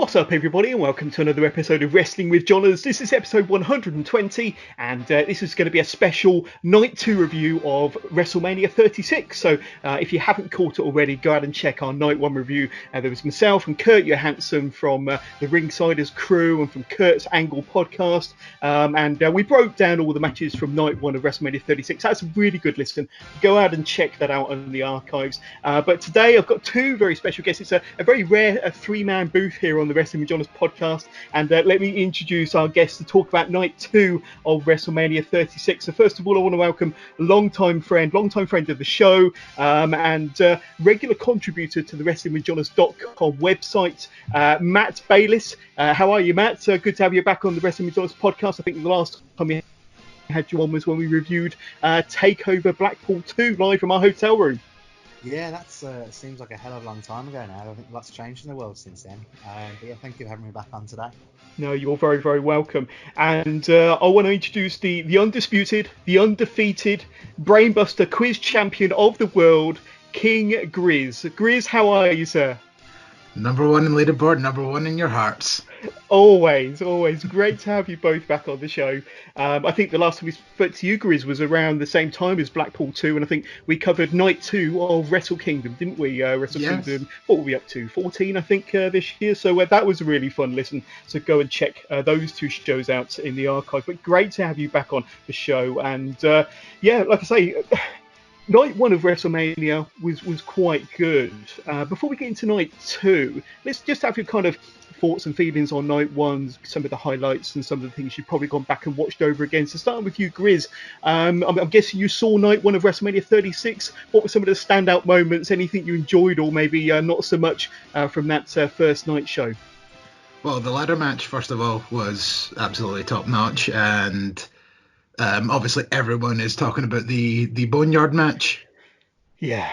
What's up, everybody, and welcome to another episode of Wrestling with Johners. This is episode 120, and this is going to be a special Night 2 review of WrestleMania 36. So if you haven't caught it already, go out and check our Night 1 review. There was myself and Kurt Johansson from the Ringsiders crew and from Kurt's Angle podcast, and we broke down all the matches from Night 1 of WrestleMania 36. That's a really good listen. Go out and check that out on the archives. But today I've got two very special guests. It's a very rare three-man booth here on the Wrestling with Johners podcast, and let me introduce our guests to talk about Night 2 of WrestleMania 36. So first of all, I want to welcome a longtime friend of the show, and regular contributor to the wrestlingwithjohners.com website, Matt Bayliss. How are you, Matt? Good to have you back on the Wrestling with Johners podcast. I think the last time we had you on was when we reviewed TakeOver Blackpool 2 live from our hotel room. Yeah, that's seems like a hell of a long time ago now. I think lots changed in the world since then. But yeah, thank you for having me back on today. No, you're very, very welcome. And I want to introduce the undisputed, the undefeated, brainbuster quiz champion of the world, King Griz. Griz, how are you, sir? Number one in leaderboard, number one in your hearts. Always. Great to have you both back on the show. I think the last time we spoke to you, Griz, was around the same time as Blackpool 2, and I think we covered Night 2 of Wrestle Kingdom, didn't we? Kingdom, what were we up to? 14, I think, this year. So that was a really fun listen. So go and check those two shows out in the archive. But great to have you back on the show. And yeah, like I say, Night 1 of WrestleMania was quite good. Before we get into Night 2, let's just have your kind of thoughts and feelings on Night 1, some of the highlights and some of the things you've probably gone back and watched over again. So starting with you, Griz, I'm guessing you saw Night 1 of WrestleMania 36. What were some of the standout moments, anything you enjoyed or maybe not so much from that first night show? Well, the ladder match, first of all, was absolutely top-notch, and obviously everyone is talking about the Boneyard match. Yeah,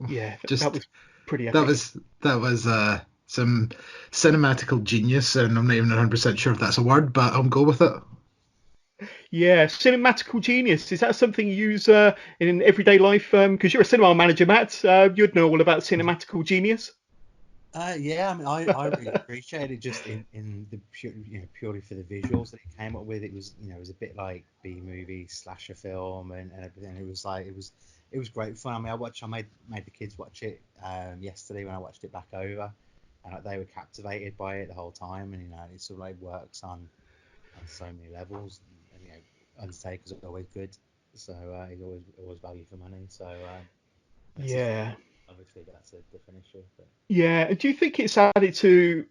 that was pretty epic. That was some cinematical genius, and I'm not even 100% sure if that's a word, but I'll go with it. Yeah, cinematical genius. Is that something you use in everyday life? Because you're a cinema manager, Matt. You'd know all about cinematical genius. Yeah, I mean, I really appreciate it just in the purely for the visuals that it came up with. It was it was a bit like B-movie slasher film and everything. It was great fun. I mean, I made the kids watch it yesterday when I watched it back over, and they were captivated by it the whole time. And it sort of like works on so many levels. And Undertaker's always good, so he's always value for money. So yeah. Obviously, that's a different issue. But. Yeah, do you think it's added to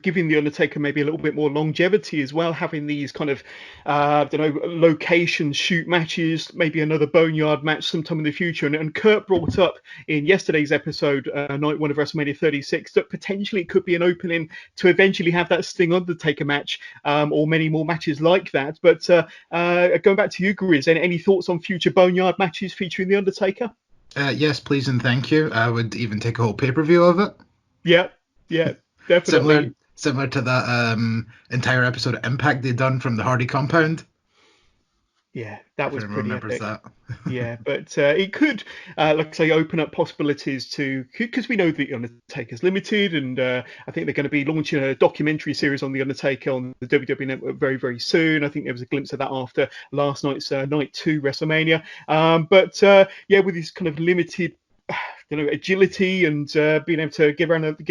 giving the Undertaker maybe a little bit more longevity as well, having these kind of location shoot matches, maybe another Boneyard match sometime in the future? And Kurt brought up in yesterday's episode, Night 1 of WrestleMania 36, that potentially it could be an opening to eventually have that Sting Undertaker match, or many more matches like that. But going back to you, Griz, any thoughts on future Boneyard matches featuring the Undertaker? Yes, please and thank you. I would even take a whole pay-per-view of it. Yeah, definitely. Similar to that entire episode of Impact they'd done from the Hardy compound. Yeah, that was pretty epic. That. Yeah, but it could, like I say, open up possibilities because we know the Undertaker's limited, and I think they're going to be launching a documentary series on the Undertaker on the WWE Network very, very soon. I think there was a glimpse of that after last night's Night 2 WrestleMania. But with this kind of limited agility and being able to get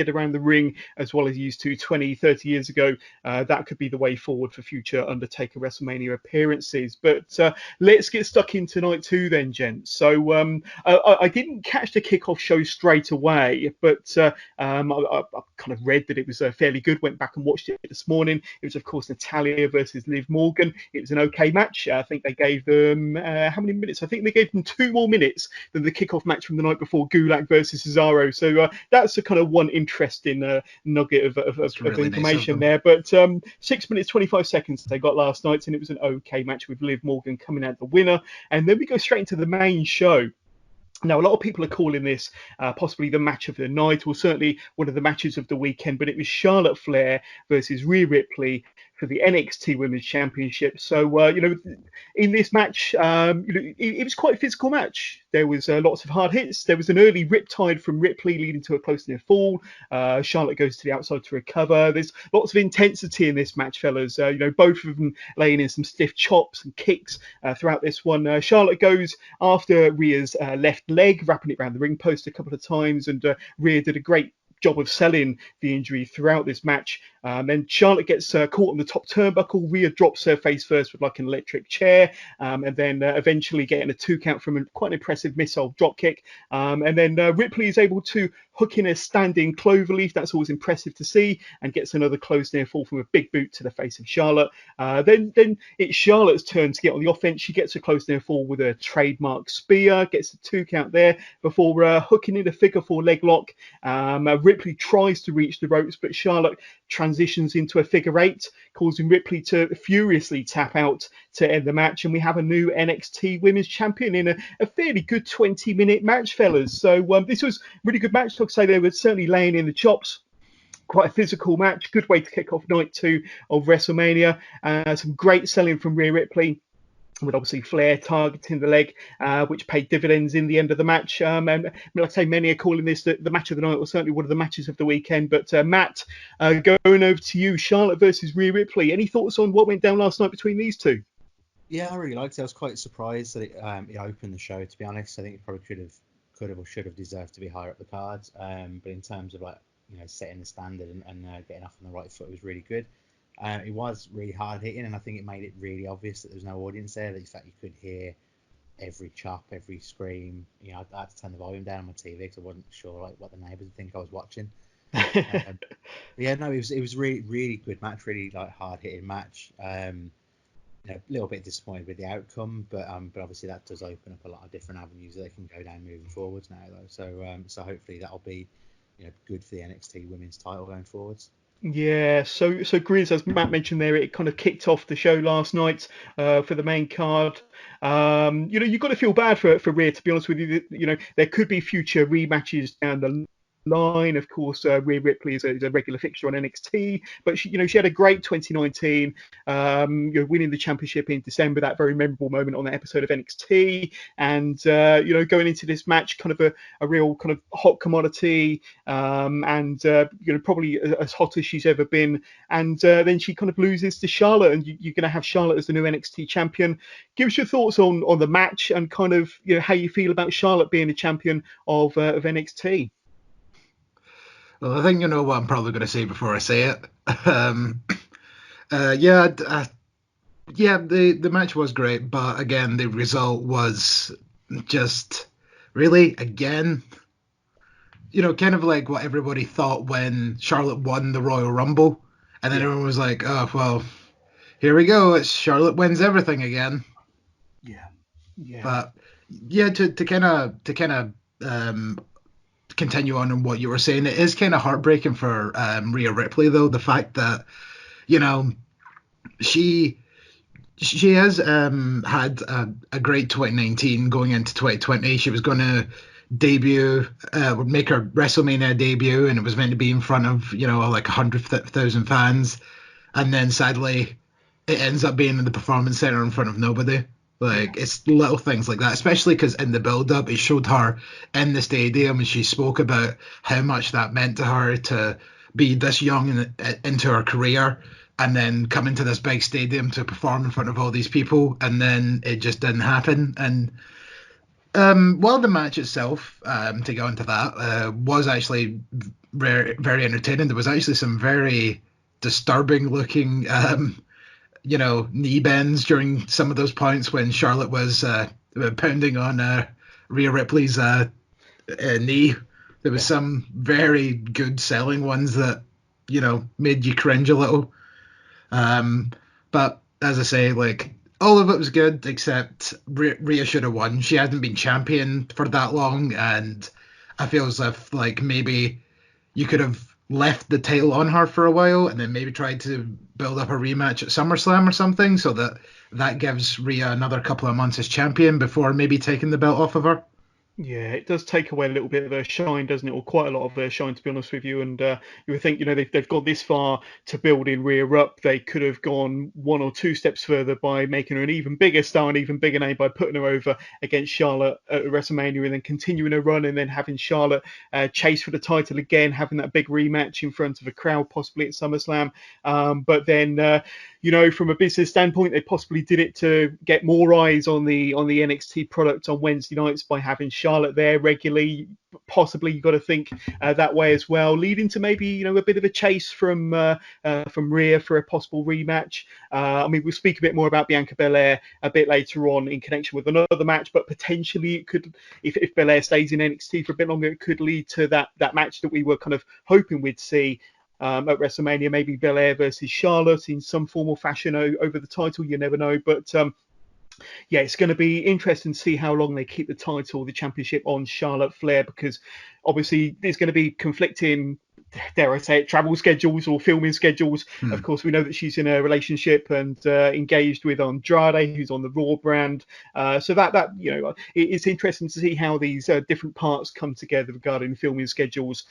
around the ring as well as he used to 20-30 years ago, that could be the way forward for future Undertaker WrestleMania appearances. But let's get stuck into Night 2 then, gents. So I didn't catch the kickoff show straight away, but I kind of read that it was fairly good. Went back and watched it this morning. It was, of course, Natalya versus Liv Morgan. It was an okay match. I think they gave them how many minutes? I think they gave them 2 more minutes than the kickoff match from the night before, Gulak versus Cesaro. So that's a kind of one interesting nugget of really information nice there. But 6 minutes 25 seconds they got last night, and it was an okay match with Liv Morgan coming out the winner. And then we go straight into the main show. Now, a lot of people are calling this possibly the match of the night, or certainly one of the matches of the weekend, but it was Charlotte Flair versus Rhea Ripley for the NXT Women's Championship. So, in this match, it was quite a physical match. There was lots of hard hits. There was an early riptide from Ripley leading to a close near fall. Charlotte goes to the outside to recover. There's lots of intensity in this match, fellas. Both of them laying in some stiff chops and kicks throughout this one. Charlotte goes after Rhea's left leg, wrapping it around the ring post a couple of times, and Rhea did a great job of selling the injury throughout this match. Then Charlotte gets caught on the top turnbuckle. Rhea drops her face first with like an electric chair, and then eventually getting a 2 count from quite an impressive missile drop kick. And then Ripley is able to hook in a standing cloverleaf. That's always impressive to see, and gets another close near fall from a big boot to the face of Charlotte. Then it's Charlotte's turn to get on the offense. She gets a close near fall with a trademark spear, gets a 2 count there before hooking in a figure 4 leg lock. Ripley tries to reach the ropes, but Charlotte transitions into a figure 8, causing Ripley to furiously tap out to end the match. And we have a new NXT Women's Champion in a fairly good 20-minute match, fellas. So this was a really good match. Like I say, they were certainly laying in the chops. Quite a physical match. Good way to kick off night 2 of WrestleMania. Some great selling from Rhea Ripley, with obviously Flair targeting the leg, which paid dividends in the end of the match. And like I say, many are calling this the match of the night, or certainly one of the matches of the weekend. But Matt, going over to you, Charlotte versus Rhea Ripley. Any thoughts on what went down last night between these two? Yeah, I really liked it. I was quite surprised that it opened the show, to be honest. I think it probably could have or should have deserved to be higher up the cards. But in terms of setting the standard and getting off on the right foot, it was really good. It was really hard hitting, and I think it made it really obvious that there was no audience there. That in fact you could hear every chop, every scream. I had to turn the volume down on my TV because I wasn't sure what the neighbours would think I was watching. Yeah, no, it was really really good match, really hard hitting match. A little bit disappointed with the outcome, but obviously that does open up a lot of different avenues that they can go down moving forwards now, though. So hopefully that'll be good for the NXT Women's title going forwards. Yeah, so Griz, as Matt mentioned there, it kind of kicked off the show last night for the main card. You've got to feel bad for Rhea, to be honest with you. There could be future rematches down the line. Of course, Rhea Ripley is a regular fixture on NXT, but she had a great 2019, winning the championship in December, that very memorable moment on that episode of NXT, and going into this match, kind of a real kind of hot commodity, and probably as hot as she's ever been, and then she kind of loses to Charlotte, and you're going to have Charlotte as the new NXT champion. Give us your thoughts on the match and kind of how you feel about Charlotte being the champion of NXT. Well, I think you know what I'm probably going to say before I say it. The match was great, but again, the result was just really, again, kind of like what everybody thought when Charlotte won the Royal Rumble, and then everyone was like, oh, well, here we go, it's Charlotte wins everything again. Yeah. But yeah, to kind of continue on what you were saying, it is kind of heartbreaking for Rhea Ripley, though, the fact that she has had a great 2019 going into 2020. She was going to make her WrestleMania debut, and it was meant to be in front of 100,000 fans, and then sadly it ends up being in the Performance Centre in front of nobody. It's little things like that, especially because in the build-up, it showed her in the stadium, and she spoke about how much that meant to her to be this young into her career, and then come into this big stadium to perform in front of all these people, and then it just didn't happen. And while the match itself, to go into that, was actually very, very entertaining, there was actually some very disturbing-looking knee bends during some of those points when Charlotte was pounding on Rhea Ripley's knee. There was some very good selling ones that made you cringe a little. But as I say, all of it was good except Rhea should have won. She hasn't been champion for that long, and I feel as if maybe you could have left the title on her for a while and then maybe tried to build up a rematch at SummerSlam or something, so that gives Rhea another couple of months as champion before maybe taking the belt off of her. Yeah, it does take away a little bit of her shine, doesn't it? Or quite a lot of her shine, to be honest with you. And you would think, they've gone this far to build in Rhea up. They could have gone one or two steps further by making her an even bigger star, an even bigger name, by putting her over against Charlotte at WrestleMania, and then continuing her run, and then having Charlotte chase for the title again, having that big rematch in front of a crowd, possibly at SummerSlam. But then, from a business standpoint, they possibly did it to get more eyes on the NXT product on Wednesday nights by having Charlotte there regularly. Possibly you've got to think that way as well, leading to maybe a bit of a chase from Rhea for a possible rematch. We'll speak a bit more about Bianca Belair a bit later on in connection with another match, but potentially it could, if Belair stays in NXT for a bit longer, it could lead to that match that we were kind of hoping we'd see at WrestleMania, maybe Belair versus Charlotte in some form or fashion over the title. You never know, but yeah, it's going to be interesting to see how long they keep the championship on Charlotte Flair, because obviously there's going to be conflicting, dare I say it, travel schedules or filming schedules. Of course, we know that she's in a relationship and engaged with Andrade, who's on the Raw brand. So that it's interesting to see how these different parts come together regarding filming schedules,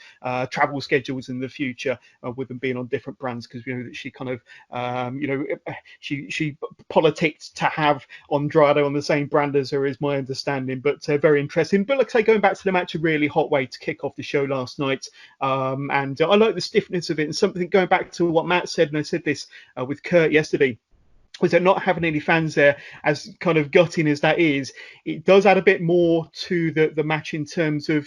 travel schedules in the future, with them being on different brands, because we know that she kind of, she politicked to have Andrade on the same brand as her, is my understanding. But very interesting. But like I say, going back to the match, a really hot way to kick off the show last night. And I like the stiffness of it, and something going back to what Matt said, and I said this with Kurt yesterday, was that not having any fans there, as kind of gutting as that is, it does add a bit more to the match in terms of,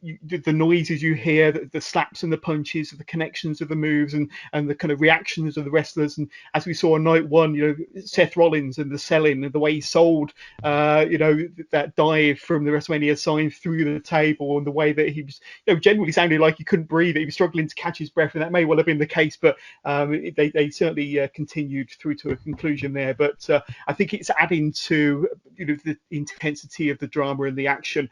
the noises you hear, the slaps and the punches, the connections of the moves, and the kind of reactions of the wrestlers. And as we saw on night one, Seth Rollins and the selling and the way he sold, that dive from the WrestleMania sign through the table, and the way that he was, genuinely sounded like he couldn't breathe. He was struggling to catch his breath, and that may well have been the case, but they certainly continued through to a conclusion there. But I think it's adding to the intensity of the drama and the action,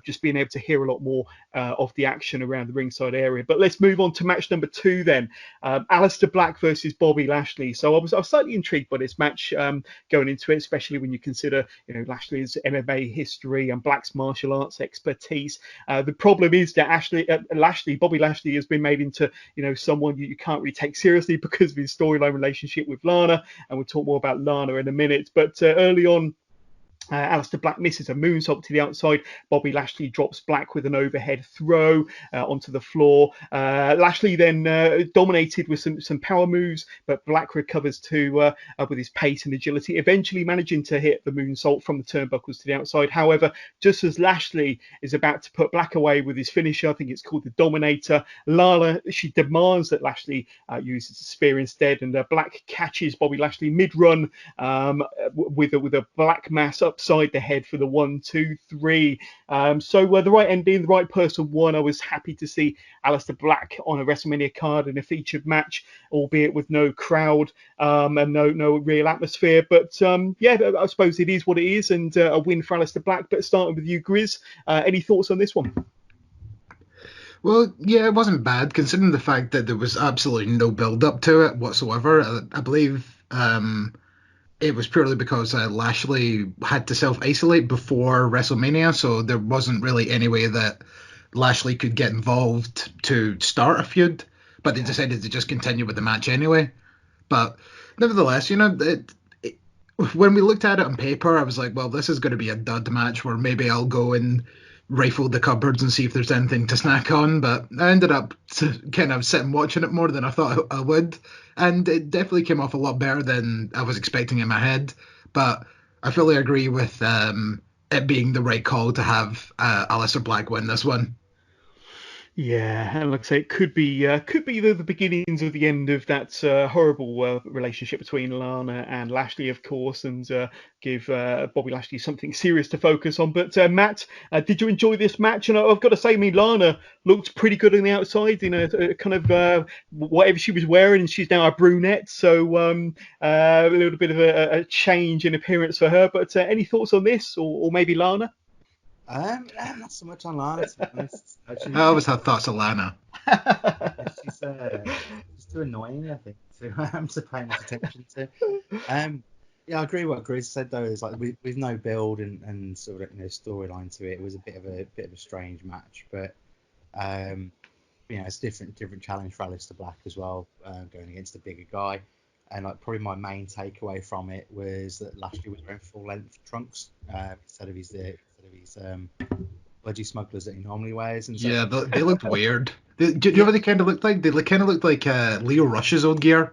just being able to hear a lot more of the action around the ringside area. But let's move on to match number 2 then. Aleister Black versus Bobby Lashley. So I was slightly intrigued by this match going into it, especially when you consider Lashley's MMA history and Black's martial arts expertise. The problem is that Bobby Lashley has been made into someone you can't really take seriously because of his storyline relationship with Lana, and we'll talk more about Lana in a minute. But early on, Aleister Black misses a moonsault to the outside. Bobby Lashley drops Black with an overhead throw onto the floor. Lashley then dominated with some power moves, but Black recovers with his pace and agility, eventually managing to hit the moonsault from the turnbuckles to the outside. However, just as Lashley is about to put Black away with his finisher, I think it's called the Dominator, Lana, she demands that Lashley uses the spear instead, and Black catches Bobby Lashley mid-run with a black mass upside the head for the 1, 2, 3. So the right ending, the right person won. I was happy to see Aleister Black on a WrestleMania card in a featured match, albeit with no crowd and no real atmosphere. But I suppose it is what it is, and a win for Aleister Black. But starting with you, Griz, any thoughts on this one? Well, yeah, it wasn't bad considering the fact that there was absolutely no build-up to it whatsoever. I believe it was purely because Lashley had to self-isolate before WrestleMania, so there wasn't really any way that Lashley could get involved to start a feud, but they decided to just continue with the match anyway. But nevertheless, when we looked at it on paper, I was like, well, this is going to be a dud match where maybe I'll go and rifle the cupboards and see if there's anything to snack on, but I ended up kind of sitting watching it more than I thought I would, and it definitely came off a lot better than I was expecting in my head. But I fully agree with it being the right call to have Aleister Black win this one. Yeah, and like I say, it could be the beginnings of the end of that horrible relationship between Lana and Lashley, of course, and give Bobby Lashley something serious to focus on. But Matt, did you enjoy this match? And I've got to say, Lana looked pretty good on the outside, kind of whatever she was wearing, and she's now a brunette, so a little bit of a change in appearance for her. But any thoughts on this, or maybe Lana? Not so much on Lana, to be honest. I always have thoughts of Lana. She's too annoying, I think, to pay much attention to. Yeah, I agree with what Griz said though. Is like with no build and sort of storyline to it, it was a bit of a strange match. But it's a different challenge for Aleister Black as well, going against a bigger guy. And like probably my main takeaway from it was that Lashley was wearing full length trunks instead of his wedgie smugglers that he normally wears. And so, Yeah, they looked weird. Do you know what they kind of looked like? They kind of looked like Leo Rush's old gear.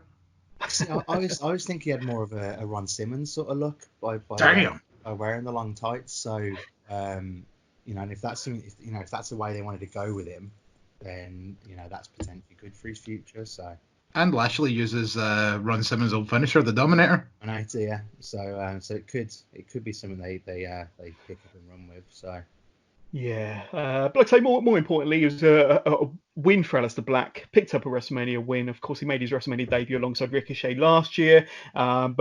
see, I was thinking he had more of a Ron Simmons sort of look by Damn. wearing the long tights. So and if that's something, if that's the way they wanted to go with him, then that's potentially good for his future. So. And Lashley uses Ron Simmons' old finisher, the Dominator. An idea, so it could be something they pick up and run with. So Yeah, but like I say, more importantly, it was a win for Aleister Black. Picked up a WrestleMania win. Of course, he made his WrestleMania debut alongside Ricochet last year. I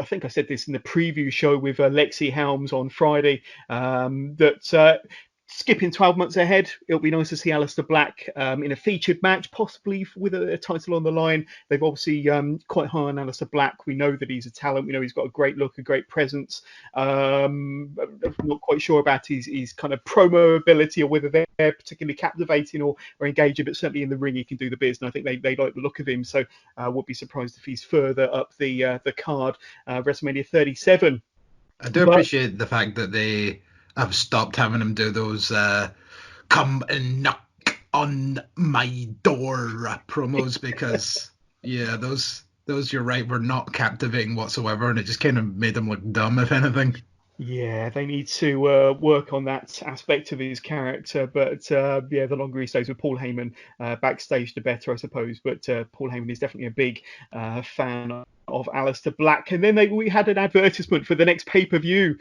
think I said this in the preview show with Lexi Helms on Friday, that skipping 12 months ahead, it'll be nice to see Aleister Black in a featured match, possibly with a title on the line. They've obviously quite high on Aleister Black. We know that he's a talent. We know he's got a great look, a great presence. I'm not quite sure about his kind of promo ability or whether they're particularly captivating or engaging, but certainly in the ring he can do the biz, and I think they like the look of him. So would be surprised if he's further up the card. WrestleMania 37. I do appreciate the fact that they have stopped having him do those come and knock on my door promos, because those you're right, were not captivating whatsoever, and it just kind of made him look dumb, if anything. Yeah, they need to work on that aspect of his character. But the longer he stays with Paul Heyman backstage, the better, I suppose. But Paul Heyman is definitely a big fan of Aleister Black. And then we had an advertisement for the next pay-per-view,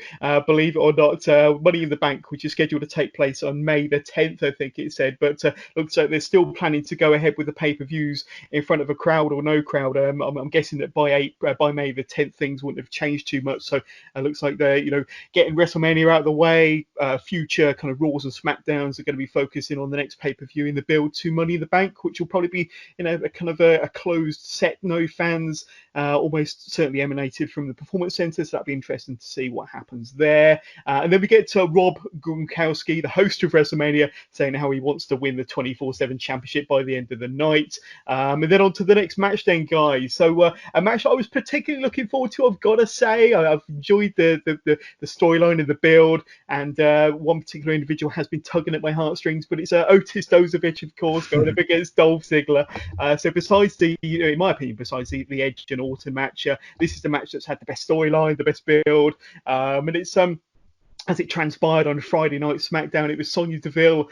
believe it or not, Money in the Bank, which is scheduled to take place on May the 10th, I think it said. But looks like they're still planning to go ahead with the pay-per-views in front of a crowd or no crowd. I'm guessing that by May the 10th, things wouldn't have changed too much. So it looks like they're, getting WrestleMania out of the way. Future kind of Raws and SmackDowns are going to be focusing on the next pay-per-view in the build to Money in the Bank, which will probably be, a kind of a closed set, no fans, almost certainly emanated from the Performance Centre. So that'd be interesting to see what happens there. And then we get to Rob Gronkowski, the host of WrestleMania, saying how he wants to win the 24/7 championship by the end of the night. And then on to the next match then, guys. So a match I was particularly looking forward to, I've got to say. I've enjoyed the storyline of the build, and one particular individual has been tugging at my heartstrings, but it's Otis Dozovic, of course, going up against Dolph Ziggler. So besides in my opinion, besides the Edge and Orton match, this is the match that's had the best storyline, the best build, and it's as it transpired on Friday night SmackDown, it was Sonya Deville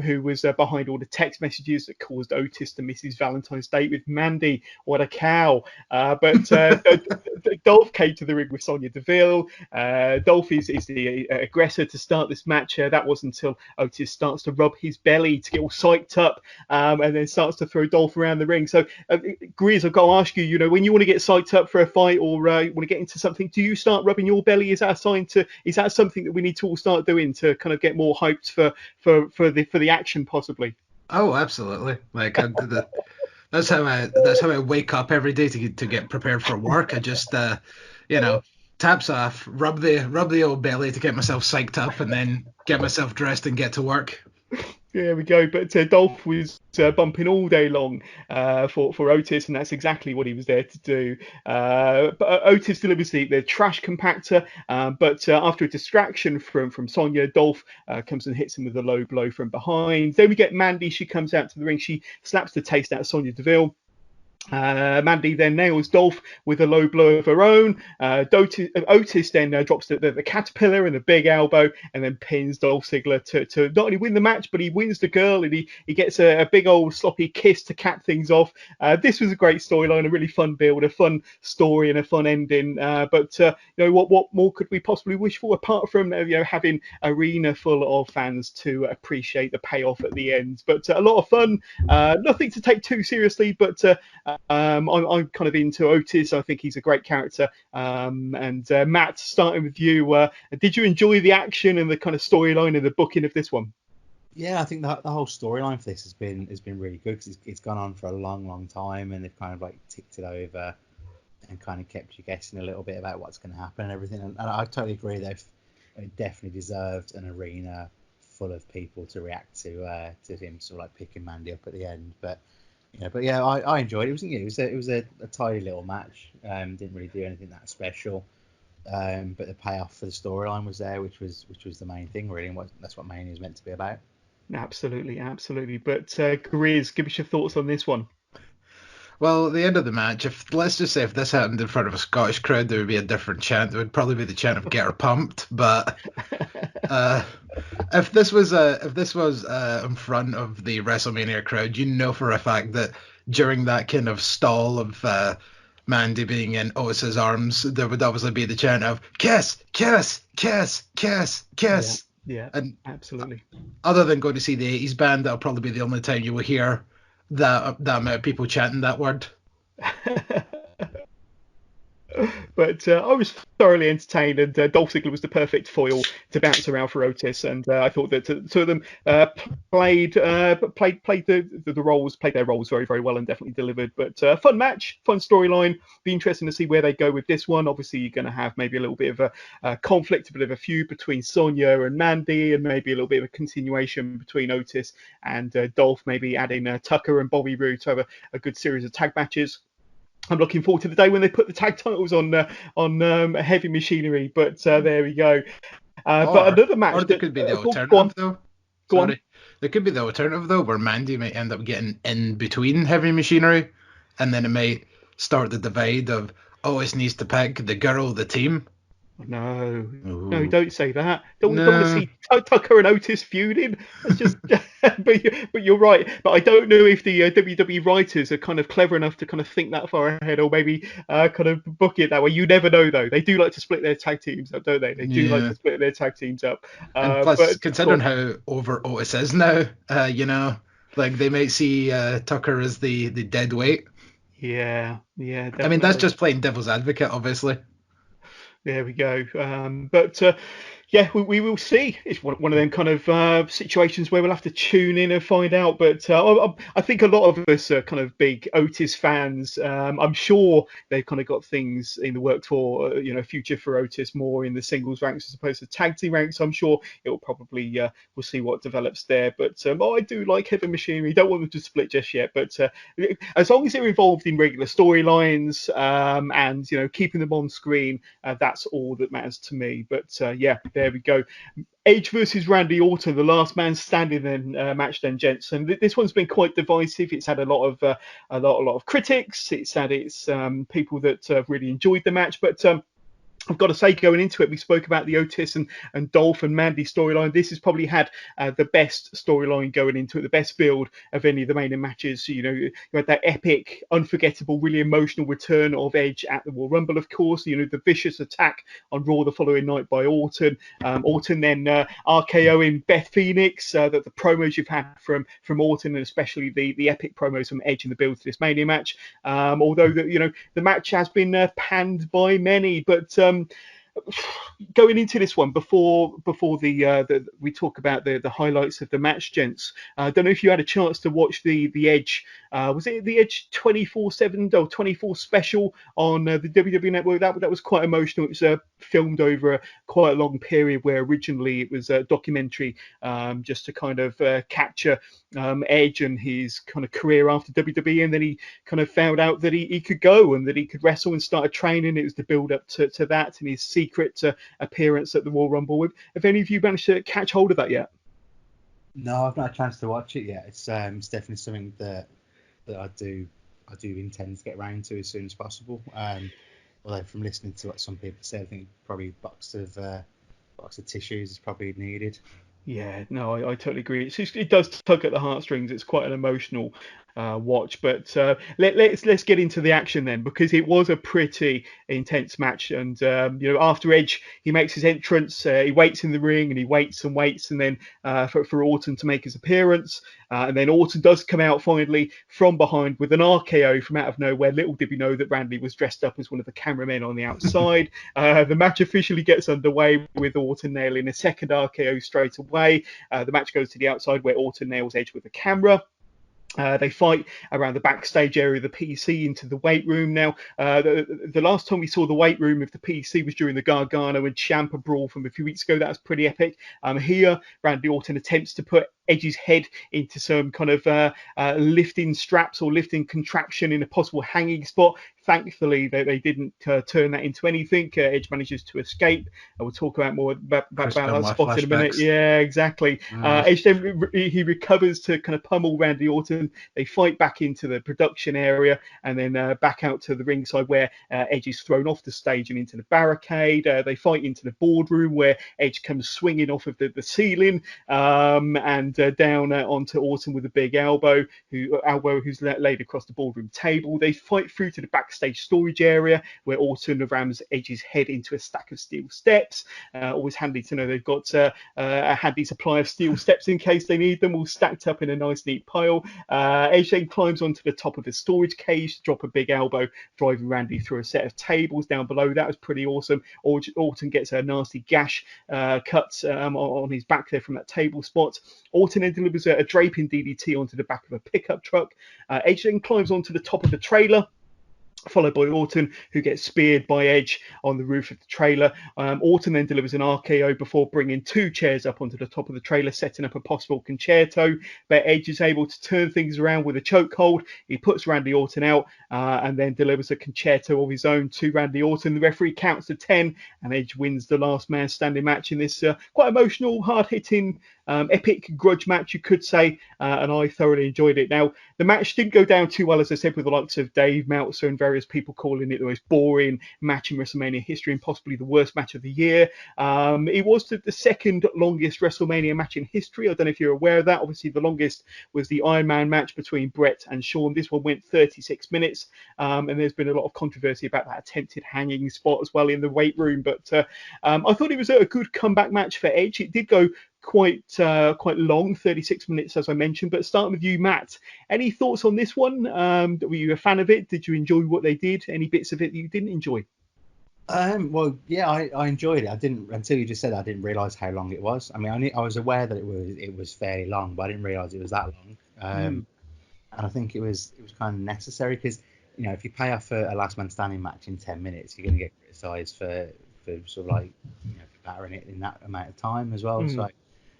who was behind all the text messages that caused Otis to miss his Valentine's date with Mandy. What a cow. But Dolph came to the ring with Sonya Deville. Dolph is the aggressor to start this match. That wasn't until Otis starts to rub his belly to get all psyched up and then starts to throw Dolph around the ring. So, Griz, I've got to ask you, when you want to get psyched up for a fight or you want to get into something, do you start rubbing your belly? Is that a sign is that something that we need to all start doing to kind of get more hyped for the action, possibly? Oh, absolutely. Like that's how I wake up every day to get prepared for work. I just taps off, rub the old belly to get myself psyched up, and then get myself dressed and get to work. There we go. But Dolph was bumping all day long for Otis, and that's exactly what he was there to do. But Otis delivers the trash compactor, but after a distraction from Sonya, Dolph comes and hits him with a low blow from behind. Then we get Mandy. She comes out to the ring. She slaps the taste out of Sonya Deville. Mandy then nails Dolph with a low blow of her own. Otis then drops the caterpillar and the big elbow, and then pins Dolph Ziggler to not only win the match, but he wins the girl, and he gets a big old sloppy kiss to cap things off. This was a great storyline, a really fun build, a fun story, and a fun ending. But what more could we possibly wish for apart from having arena full of fans to appreciate the payoff at the end? But a lot of fun, nothing to take too seriously, but I'm kind of into Otis. I think he's a great character. And Matt, starting with you, did you enjoy the action and the kind of storyline and the booking of this one? Yeah, I think the whole storyline for this has been really good because it's gone on for a long time, and they've kind of like ticked it over and kind of kept you guessing a little bit about what's going to happen and everything. And I totally agree that it definitely deserved an arena full of people to react to him sort of like picking Mandy up at the end. But I enjoyed it. It was a tidy little match. Didn't really do anything that special. But the payoff for the storyline was there, which was the main thing really, and that's what Mania is meant to be about. Absolutely. But Griz, give us your thoughts on this one. Well, at the end of the match, let's just say if this happened in front of a Scottish crowd, there would be a different chant. It would probably be the chant of "Get her pumped." But if this was in front of the WrestleMania crowd, you know for a fact that during that kind of stall of Mandy being in Otis's arms, there would obviously be the chant of "Kiss, kiss, kiss, kiss, kiss." Yeah, and absolutely. Other than going to see the 80s band, that'll probably be the only time you will hear that amount of people chanting that word. But I was thoroughly entertained, and Dolph Ziggler was the perfect foil to bounce around for Otis, and I thought that two of them played their roles very, very well and definitely delivered. But fun match, fun storyline. Be interesting to see where they go with this one. Obviously, you're going to have maybe a little bit of a conflict, a bit of a feud between Sonya and Mandy, and maybe a little bit of a continuation between Otis and Dolph, maybe adding Tucker and Bobby Roode to have a good series of tag matches. I'm looking forward to the day when they put the tag titles on Heavy Machinery. But there we go. But another match. Or there could be the alternative, though. Sorry. There could be the alternative, though, where Mandy might end up getting in between Heavy Machinery, and then it might start the divide of Otis needs to pick the girl, the team. No, Ooh. No, don't say that. Don't want to see Tucker and Otis feuding. That's just. but you're right. But I don't know if the WWE writers are kind of clever enough to kind of think that far ahead, or maybe kind of book it that way. You never know, though. They do like to split their tag teams up, don't they? They do like to split their tag teams up. And plus, considering how over Otis is now, like they might see Tucker as the dead weight. Yeah, definitely. I mean, that's just playing devil's advocate, obviously. There we go. Yeah, we will see. It's one of them kind of situations where we'll have to tune in and find out. But I think a lot of us are kind of big Otis fans. I'm sure they've kind of got things in the works for, future for Otis more in the singles ranks as opposed to tag team ranks. I'm sure it'll probably, we'll see what develops there. But I do like Heavy Machinery. Don't want them to split just yet. But as long as they're involved in regular storylines and, keeping them on screen, that's all that matters to me. But yeah. There we go. Edge versus Randy Orton, the last man standing then match then, gents. And this one's been quite divisive. It's had a lot of critics. It's had its people that have really enjoyed the match. But I've got to say, going into it, we spoke about the Otis and Dolph and Mandy storyline. This has probably had the best storyline going into it, the best build of any of the Mania matches. You had that epic, unforgettable, really emotional return of Edge at the Royal Rumble, of course. The vicious attack on Raw the following night by Orton. Orton then RKOing Beth Phoenix. The promos you've had from Orton, and especially the epic promos from Edge in the build to this Mania match. Although the match has been panned by many, but going into this one before we talk about the highlights of the match, gents. I don't know if you had a chance to watch the Edge. Was it the Edge 24/7 or 24 special on the WWE Network? That was quite emotional. It was filmed over quite a long period, where originally it was a documentary just to kind of capture Edge and his kind of career after WWE, and then he kind of found out that he could go and that he could wrestle and started training. It was the build up to that and his secret appearance at the Royal Rumble. Have any of you managed to catch hold of that yet? No, I've not had a chance to watch it yet. It's definitely something that I do intend to get around to as soon as possible. Although from listening to what some people say, I think probably a box of tissues is probably needed. Yeah, no, I totally agree. It does tug at the heartstrings. It's quite an emotional watch. But let's get into the action then, because it was a pretty intense match. And after Edge, he makes his entrance. He waits in the ring and he waits, and then for Orton to make his appearance. And then Orton does come out finally from behind with an RKO from out of nowhere. Little did we know that Randy was dressed up as one of the cameramen on the outside. The match officially gets underway with Orton nailing a second RKO straight away. The match goes to the outside, where Orton nails Edge with the camera. They fight around the backstage area of the PC into the weight room. Now, the last time we saw the weight room of the PC was during the Gargano and Ciampa brawl from a few weeks ago. That was pretty epic. Here, Randy Orton attempts to put Edge's head into some kind of lifting straps or lifting contraption in a possible hanging spot. Thankfully, they didn't turn that into anything. Edge manages to escape. We'll talk about more about that spot in a minute. Yeah, exactly. Edge then he recovers to kind of pummel Randy Orton. They fight back into the production area and then back out to the ringside where Edge is thrown off the stage and into the barricade. They fight into the boardroom where Edge comes swinging off of the ceiling and down onto Orton with a big elbow, who's laid across the boardroom table. They fight through to the backstage storage area where Orton rams Edge's head into a stack of steel steps. Always handy to know they've got a handy supply of steel steps in case they need them, all stacked up in a nice neat pile. Edge then climbs onto the top of the storage cage to drop a big elbow, driving Randy through a set of tables down below. That was pretty awesome. Orton gets a nasty gash cut on his back there from that table spot. Orton then delivers a draping DDT onto the back of a pickup truck. Edge then climbs onto the top of the trailer, followed by Orton, who gets speared by Edge on the roof of the trailer. Orton then delivers an RKO before bringing two chairs up onto the top of the trailer, setting up a possible concerto. But Edge is able to turn things around with a chokehold. He puts Randy Orton out and then delivers a concerto of his own to Randy Orton. The referee counts to 10 and Edge wins the last man standing match in this quite emotional, hard-hitting, epic grudge match, you could say, and I thoroughly enjoyed it. Now, the match didn't go down too well, as I said, with the likes of Dave Meltzer and various people calling it the most boring match in WrestleMania history and possibly the worst match of the year. It was the second longest WrestleMania match in history. I don't know if you're aware of that. Obviously, the longest was the Iron Man match between Brett and Shawn. This one went 36 minutes, and there's been a lot of controversy about that attempted hanging spot as well in the weight room. But I thought it was a good comeback match for Edge. It did go quite long, 36 minutes as I mentioned. But starting with you, Matt, any thoughts on this one? Were you a fan of it? Did you enjoy what they did? Any bits of it that you didn't enjoy? Well, yeah, I enjoyed it. I didn't, until you just said that, I didn't realise how long it was. I mean, I was aware that it was fairly long, but I didn't realise it was that long. And I think it was kind of necessary because, you know, if you pay off for a last man standing match in 10 minutes, you're going to get criticised for sort of like, you know, for battering it in that amount of time as well.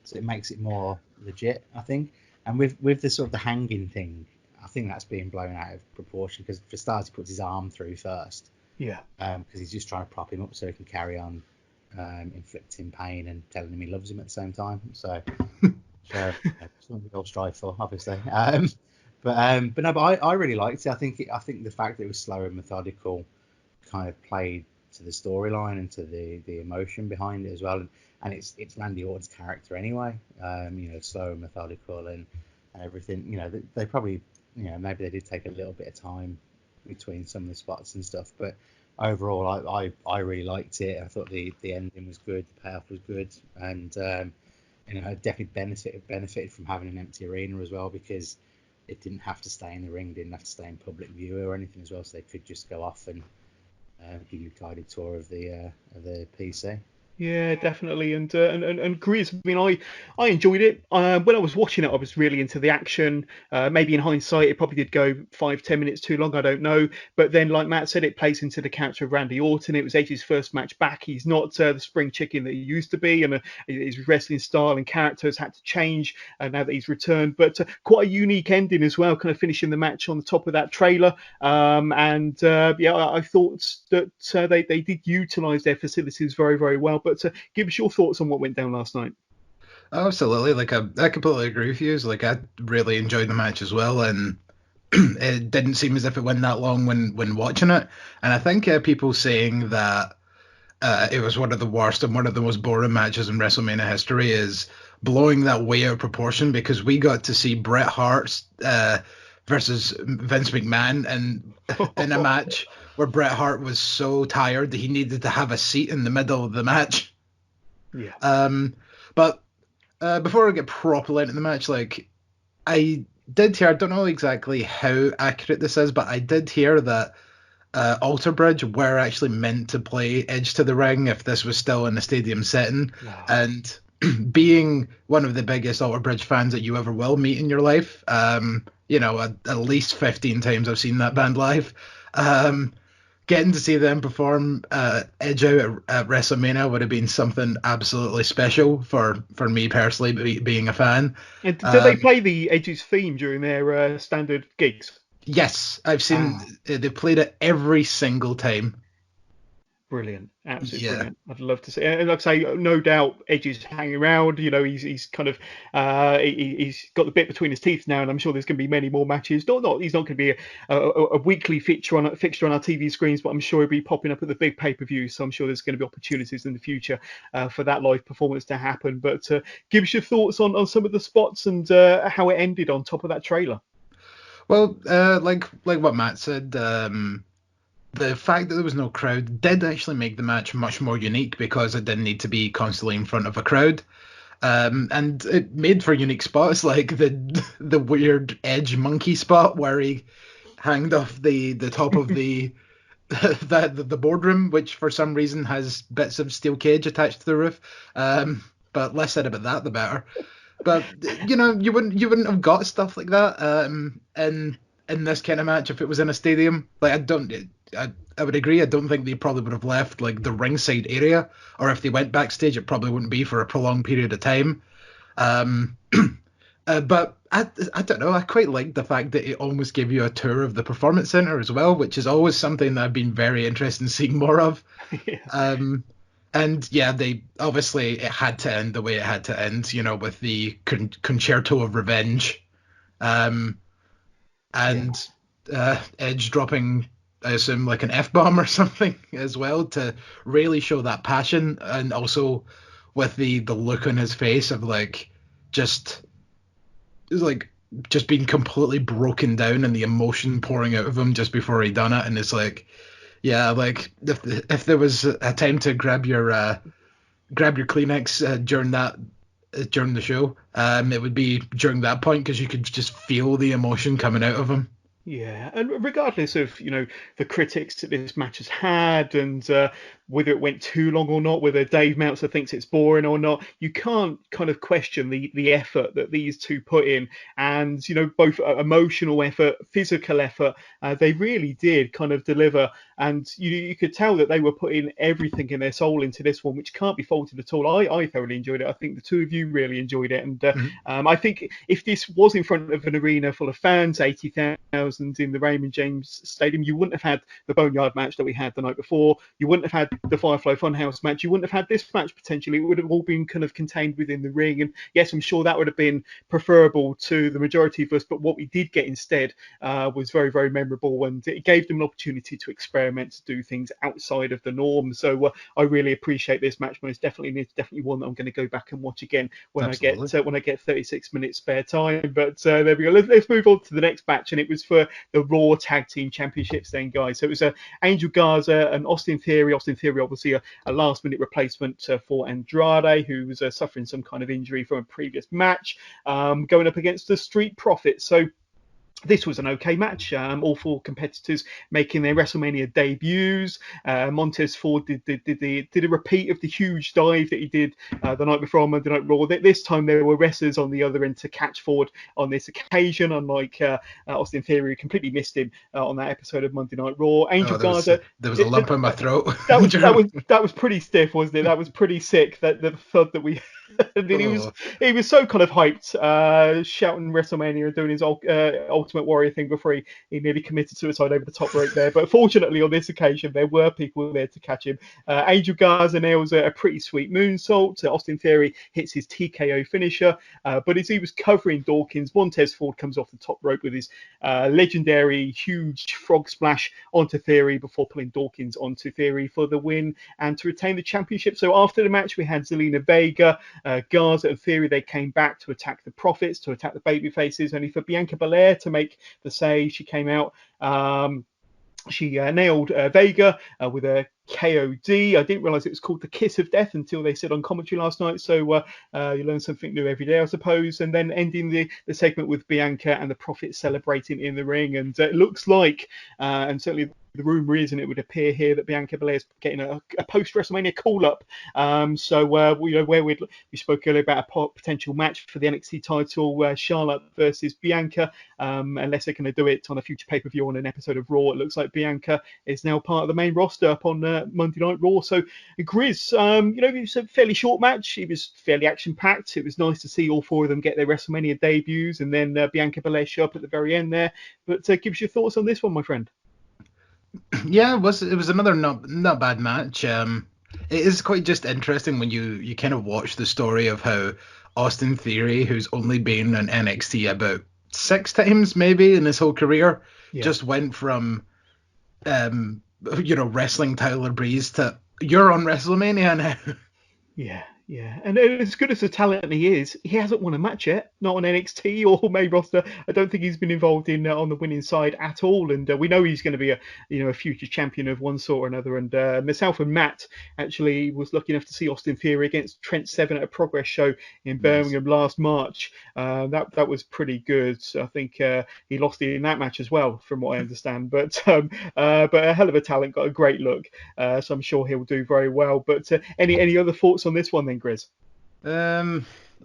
So it makes it more legit, I think. And with the sort of the hanging thing, I think that's being blown out of proportion because for starters, he puts his arm through first. Yeah. Because he's just trying to prop him up so he can carry on inflicting pain and telling him he loves him at the same time. So something we all strive for, obviously. But I really liked it. I think the fact that it was slow and methodical kind of played to the storyline and to the emotion behind it as well. And it's Randy Orton's character anyway. You know, slow and methodical and everything. You know, they probably, you know, maybe they did take a little bit of time between some of the spots and stuff, but overall I really liked it. I thought the ending was good, the payoff was good, and you know, definitely benefited from having an empty arena as well, because it didn't have to stay in the ring, didn't have to stay in public view or anything as well, so they could just go off and give you a guided tour of the PC. Yeah, definitely. And Griz, I mean, I enjoyed it. When I was watching it, I was really into the action. Maybe in hindsight, it probably did go 5-10 minutes too long. I don't know. But then, like Matt said, it plays into the character of Randy Orton. It was Edge's first match back. He's not the spring chicken that he used to be. And his wrestling style and character has had to change now that he's returned. But quite a unique ending as well, kind of finishing the match on the top of that trailer. I thought that they did utilise their facilities very, very well. But give us your thoughts on what went down last night. Absolutely. Like, I completely agree with you. Like, I really enjoyed the match as well, and it didn't seem as if it went that long when watching it. And I think people saying that it was one of the worst and one of the most boring matches in WrestleMania history is blowing that way out of proportion, because we got to see Bret Hart versus Vince McMahon in a match where Bret Hart was so tired that he needed to have a seat in the middle of the match. Yeah. But before I get properly into the match, like, I did hear, I don't know exactly how accurate this is, but I did hear that Alter Bridge were actually meant to play Edge to the Ring if this was still in a stadium setting. Wow. And being one of the biggest Alter Bridge fans that you ever will meet in your life, at least 15 times I've seen that band live. Getting to see them perform Edge out at WrestleMania would have been something absolutely special for me personally, being a fan. And do they play the Edge's theme during their standard gigs? Yes, I've seen they played it every single time. Brilliant, absolutely brilliant. I'd love to see, and like I say, no doubt Edge is hanging around. He's kind of he's got the bit between his teeth now, and I'm sure there's going to be many more matches. He's not going to be a weekly fixture on our TV screens, but I'm sure he'll be popping up at the big pay-per-view. So I'm sure there's going to be opportunities in the future for that live performance to happen. But give us your thoughts on some of the spots and how it ended on top of that trailer. Well, like what Matt said. The fact that there was no crowd did actually make the match much more unique because it didn't need to be constantly in front of a crowd. And it made for unique spots like the weird Edge monkey spot where he hanged off the top of the boardroom, which for some reason has bits of steel cage attached to the roof. But less said about that, the better. But you wouldn't have got stuff like that in this kind of match if it was in a stadium. Like I would agree. I don't think they probably would have left like the ringside area, or if they went backstage, it probably wouldn't be for a prolonged period of time. But I don't know. I quite like the fact that it almost gave you a tour of the Performance Centre as well, which is always something that I've been very interested in seeing more of. Yeah. And yeah, they obviously it had to end the way it had to end, with the Concerto of Revenge, and Edge dropping, I assume, like an F-bomb or something as well to really show that passion, and also with the look on his face of just being completely broken down and the emotion pouring out of him just before he done it. And it's if there was a time to grab your Kleenex during the show, it would be during that point, because you could just feel the emotion coming out of him. Yeah, and regardless of the critics that this match has had, and whether it went too long or not, whether Dave Meltzer thinks it's boring or not, you can't kind of question the effort that these two put in, and both emotional effort, physical effort. They really did kind of deliver, and you could tell that they were putting everything in their soul into this one, which can't be faulted at all. I thoroughly enjoyed it. I think the two of you really enjoyed it, and I think if this was in front of an arena full of fans, 80,000 in the Raymond James Stadium, you wouldn't have had the Boneyard match that we had the night before. You wouldn't have had the Firefly Funhouse match. You wouldn't have had this match potentially. It would have all been kind of contained within the ring. And yes, I'm sure that would have been preferable to the majority of us. But what we did get instead was very, very memorable, and it gave them an opportunity to experiment, to do things outside of the norm. So I really appreciate this match. It's definitely one that I'm going to go back and watch again when I get 36 minutes spare time. But there we go. Let's move on to the next match, and it was for the Raw Tag Team Championships then, guys. So it was Angel Garza and Austin Theory. Austin Theory, obviously a last-minute replacement for Andrade, who was suffering some kind of injury from a previous match, going up against the Street Profits. So this was an okay match. All four competitors making their WrestleMania debuts. Montez Ford did a repeat of the huge dive that he did the night before on Monday Night Raw. This time there were wrestlers on the other end to catch Ford on this occasion, unlike Austin Theory, who completely missed him on that episode of Monday Night Raw. Angel Garza. There was a lump in my throat. That was pretty stiff, wasn't it? That was pretty sick. The thud that we. He was so kind of hyped, shouting WrestleMania and doing his Ultimate Warrior thing before he nearly committed suicide over the top rope there. But fortunately on this occasion there were people there to catch him. Angel Garza nails a pretty sweet moonsault. Austin Theory hits his TKO finisher, but as he was covering Dawkins, Montez Ford comes off the top rope with his legendary huge frog splash onto Theory before pulling Dawkins onto Theory for the win and to retain the championship. So after the match we had Zelina Vega, Garza and Theory. They came back to attack the Profits, to attack the babyfaces, only for Bianca Belair to make the save. She came out. She nailed Vega with a KOD. I didn't realize it was called the Kiss of Death until they said on commentary last night. So you learn something new every day, I suppose. And then ending the segment with Bianca and the Profits celebrating in the ring. And it looks like, and certainly the rumor is, and it would appear here, that Bianca Belair is getting a post WrestleMania call up. Where we spoke earlier about a potential match for the NXT title, Charlotte versus Bianca. Unless they're going to do it on a future pay-per-view on an episode of Raw, it looks like Bianca is now part of the main roster up on Monday Night Raw. So Griz, it was a fairly short match. It was fairly action-packed. It was nice to see all four of them get their WrestleMania debuts, and then Bianca Belair show up at the very end there. But give us your thoughts on this one, my friend. Yeah, it was another not bad match. It is quite just interesting when you kind of watch the story of how Austin Theory, who's only been in NXT about 6 times maybe in his whole career, just went from wrestling Tyler Breeze to you're on WrestleMania now. Yeah. And as good as the talent he is, he hasn't won a match yet, not on NXT or main roster. I don't think he's been involved in on the winning side at all. And we know he's going to be a future champion of one sort or another. And myself and Matt actually was lucky enough to see Austin Theory against Trent Seven at a Progress show in Birmingham last March. That was pretty good. I think he lost in that match as well, from what I understand. But a hell of a talent, got a great look. So I'm sure he'll do very well. But any other thoughts on this one then, Griz? I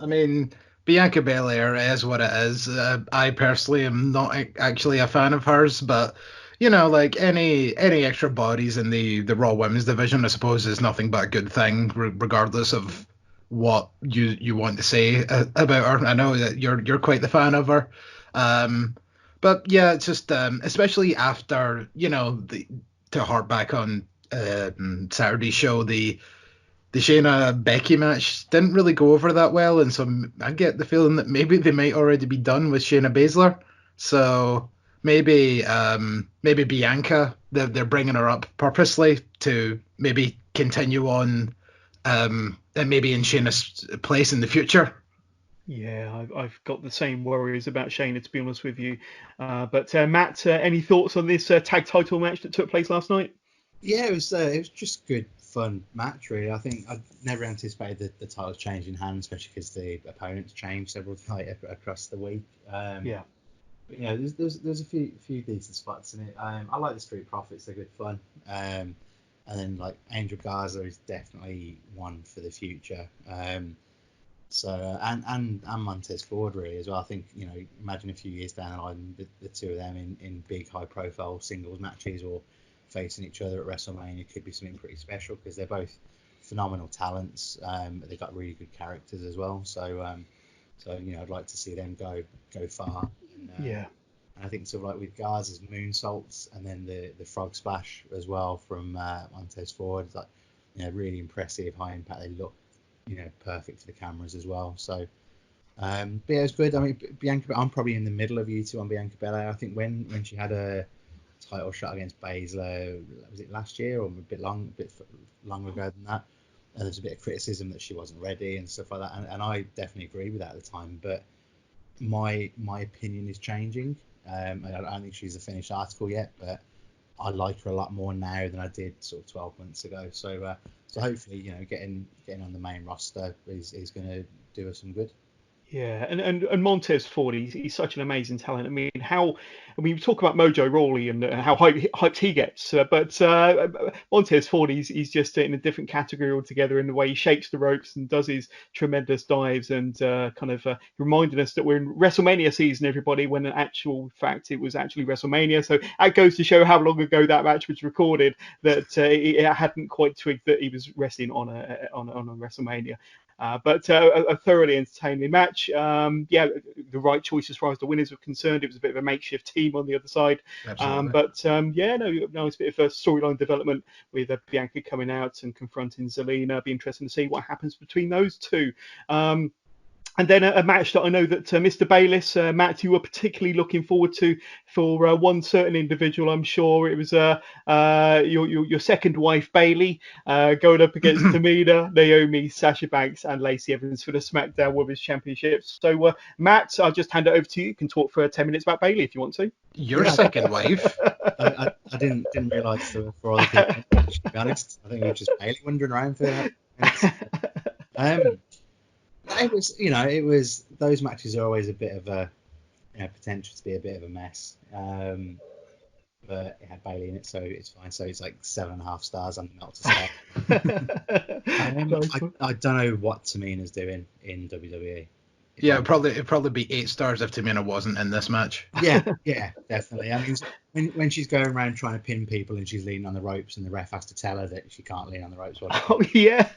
mean, Bianca Belair is what it is. I personally am not actually a fan of hers, but like any extra bodies in the Raw Women's division, I suppose, is nothing but a good thing, regardless of what you want to say about her. I know that you're quite the fan of her, but yeah, it's just especially after to harp back on Saturday's show, the Shayna Becky match didn't really go over that well, and so I get the feeling that maybe they might already be done with Shayna Baszler. So maybe Bianca, they're bringing her up purposely to maybe continue on, and maybe in Shayna's place in the future. Yeah, I've got the same worries about Shayna, to be honest with you. But Matt, any thoughts on this tag title match that took place last night? Yeah, it was just good, fun match, really. I think I'd never anticipated the titles changing hands, especially because the opponents changed several times across the week. But there's a few decent spots in it. I like the Street Profits; they're good fun. And then like Angel Garza is definitely one for the future. And Montez Ford really as well. I think imagine a few years down the line the two of them in big high profile singles matches or facing each other at WrestleMania could be something pretty special, because they're both phenomenal talents. They've got really good characters as well. So I'd like to see them go far. And I think sort of like with Garza's moonsaults and then the frog splash as well from Montez Ford, it's like really impressive, high impact. They look perfect for the cameras as well. So but yeah, it was good. I mean, Bianca, I'm probably in the middle of you two on Bianca Belair. I think when she had a title shot against Baszler, was it last year or a bit longer ago than that? And there's a bit of criticism that she wasn't ready and stuff like that, and I definitely agree with that at the time. But my opinion is changing. I don't think she's a finished article yet, but I like her a lot more now than I did sort of 12 months ago. So hopefully getting on the main roster is going to do us some good. Yeah, and Montez Ford, he's such an amazing talent. I mean, we talk about Mojo Rawley and how hyped he gets, but Montez Ford, he's just in a different category altogether in the way he shakes the ropes and does his tremendous dives, and kind of reminding us that we're in WrestleMania season, everybody, when in actual fact it was actually WrestleMania. So that goes to show how long ago that match was recorded, that it hadn't quite twigged that he was wrestling on a WrestleMania. But a thoroughly entertaining match. The right choice as far as the winners were concerned. It was a bit of a makeshift team on the other side. It's a bit of a storyline development with Bianca coming out and confronting Zelina. Be interesting to see what happens between those two. And then a match that I know that Mr. Bayliss, Matt, you were particularly looking forward to for one certain individual. I'm sure it was your second wife, Bayley, going up against Tamina, Naomi, Sasha Banks, and Lacey Evans for the SmackDown Women's Championships. So, Matt, I'll just hand it over to you. You can talk for 10 minutes about Bayley if you want to. Your second wife? I didn't realise there were 4 other people. To be honest, I think it was just Bayley wandering around for that. It was those matches are always a bit of a potential to be a bit of a mess. but it had Bailey in it, so it's fine. So it's like 7.5 stars on the Meltzer scale. I don't know what Tamina's doing in WWE. Yeah, it'd probably be 8 stars if Tamina wasn't in this match. Yeah, definitely. I mean, when she's going around trying to pin people and she's leaning on the ropes and the ref has to tell her that she can't lean on the ropes. Oh yeah.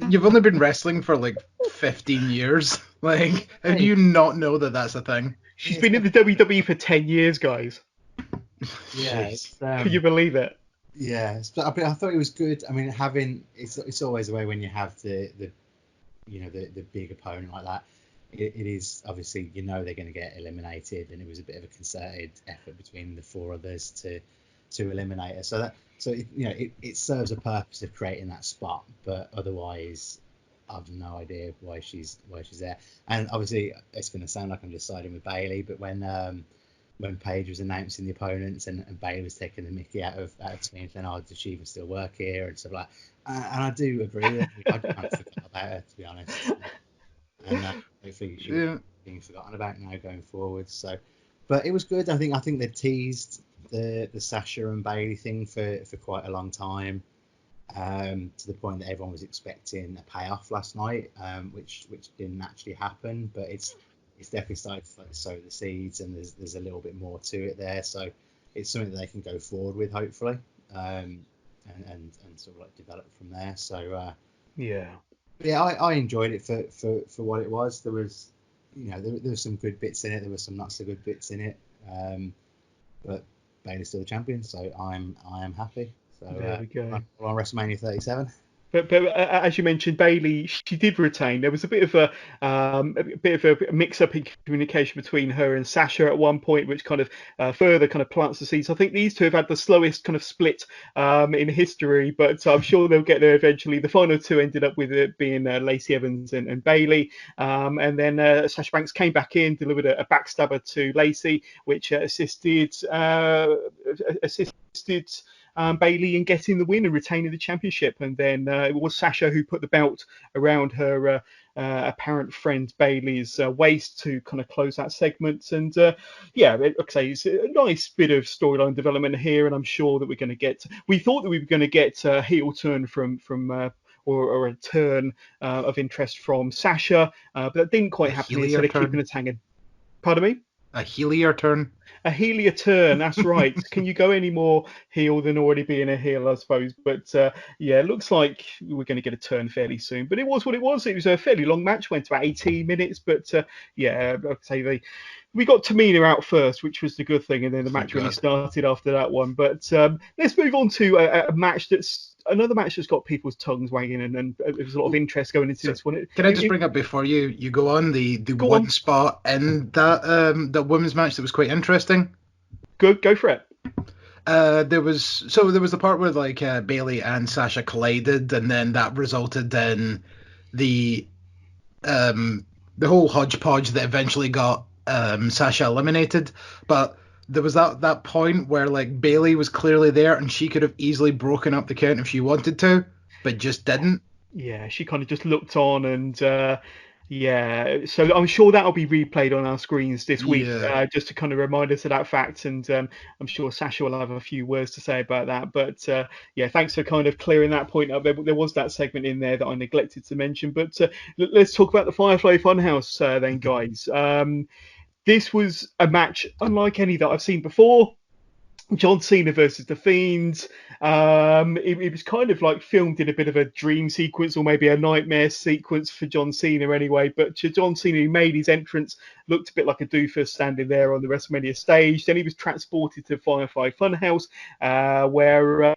You've only been wrestling for like 15 years. Like, how do you not know that that's a thing? She's been in the WWE for 10 years, guys. Yeah. Can you believe it? Yeah, I thought it was good. I mean, it's always the way when you have the big opponent like that. It is obviously they're going to get eliminated, and it was a bit of a concerted effort between the 4 others to eliminate her. It serves a purpose of creating that spot, but otherwise I've no idea why she's there. And obviously it's going to sound like I'm just siding with Bailey, but when Paige was announcing the opponents and Bailey was taking the mickey out of Tamina, saying, "Oh, does she even still work here?" and stuff like that. And I do agree with her. I kind of forgot about her, to be honest. And hopefully she's being forgotten about now going forward. So, but it was good. I think they teased the Sasha and Bailey thing for quite a long time, to the point that everyone was expecting a payoff last night, which didn't actually happen. But it's definitely started to sow the seeds, and there's a little bit more to it there. So it's something that they can go forward with, hopefully, and sort of like develop from there. So yeah, I enjoyed it for what it was. There was, there was some good bits in it. There were some not so good bits in it. But Bailey's still the champion, so I am happy. So there we go. On WrestleMania 37. But as you mentioned, Bailey, she did retain. There was a bit of a mix-up in communication between her and Sasha at one point, which kind of further kind of plants the seeds. I think these two have had the slowest kind of split in history, but I'm sure they'll get there eventually. The final 2 ended up with it being Lacey Evans and Bailey, and then Sasha Banks came back in, delivered a backstabber to Lacey, which assisted. Bailey in getting the win and retaining the championship, and then it was Sasha who put the belt around her apparent friend Bailey's waist to kind of close that segment. And like I say, it's a nice bit of storyline development here, and I'm sure that we're going to get. We thought that we were going to get a heel turn from or a turn of interest from Sasha, but that didn't quite happen. Instead of keeping it hanging. Pardon me? A heelier turn. A heelier turn, that's right. Can you go any more heel than already being a heel, I suppose? But it looks like we're going to get a turn fairly soon. But it was what it was. It was a fairly long match, went about 18 minutes. But I'd say we got Tamina out first, which was the good thing, and then the match really started after that one. But let's move on to a match another match that's got people's tongues wagging, and there's a lot of interest going into this one. Can I just bring up before you go on the one spot in that women's match that was quite interesting? Go for it. There was the part where like Bailey and Sasha collided, and then that resulted in the whole hodgepodge that eventually got Sasha eliminated. But there was that point where like Bailey was clearly there, and she could have easily broken up the count if she wanted to, but just didn't. Yeah, she kind of just looked on, and so I'm sure that'll be replayed on our screens this week, just to kind of remind us of that fact. And I'm sure Sasha will have a few words to say about that. But thanks for kind of clearing that point up. There was that segment in there that I neglected to mention. But let's talk about the Firefly Funhouse then, guys. This was a match unlike any that I've seen before. John Cena versus The Fiend. It was kind of like filmed in a bit of a dream sequence, or maybe a nightmare sequence for John Cena anyway. But John Cena, who made his entrance, looked a bit like a doofus standing there on the WrestleMania stage. Then he was transported to Firefly Funhouse, where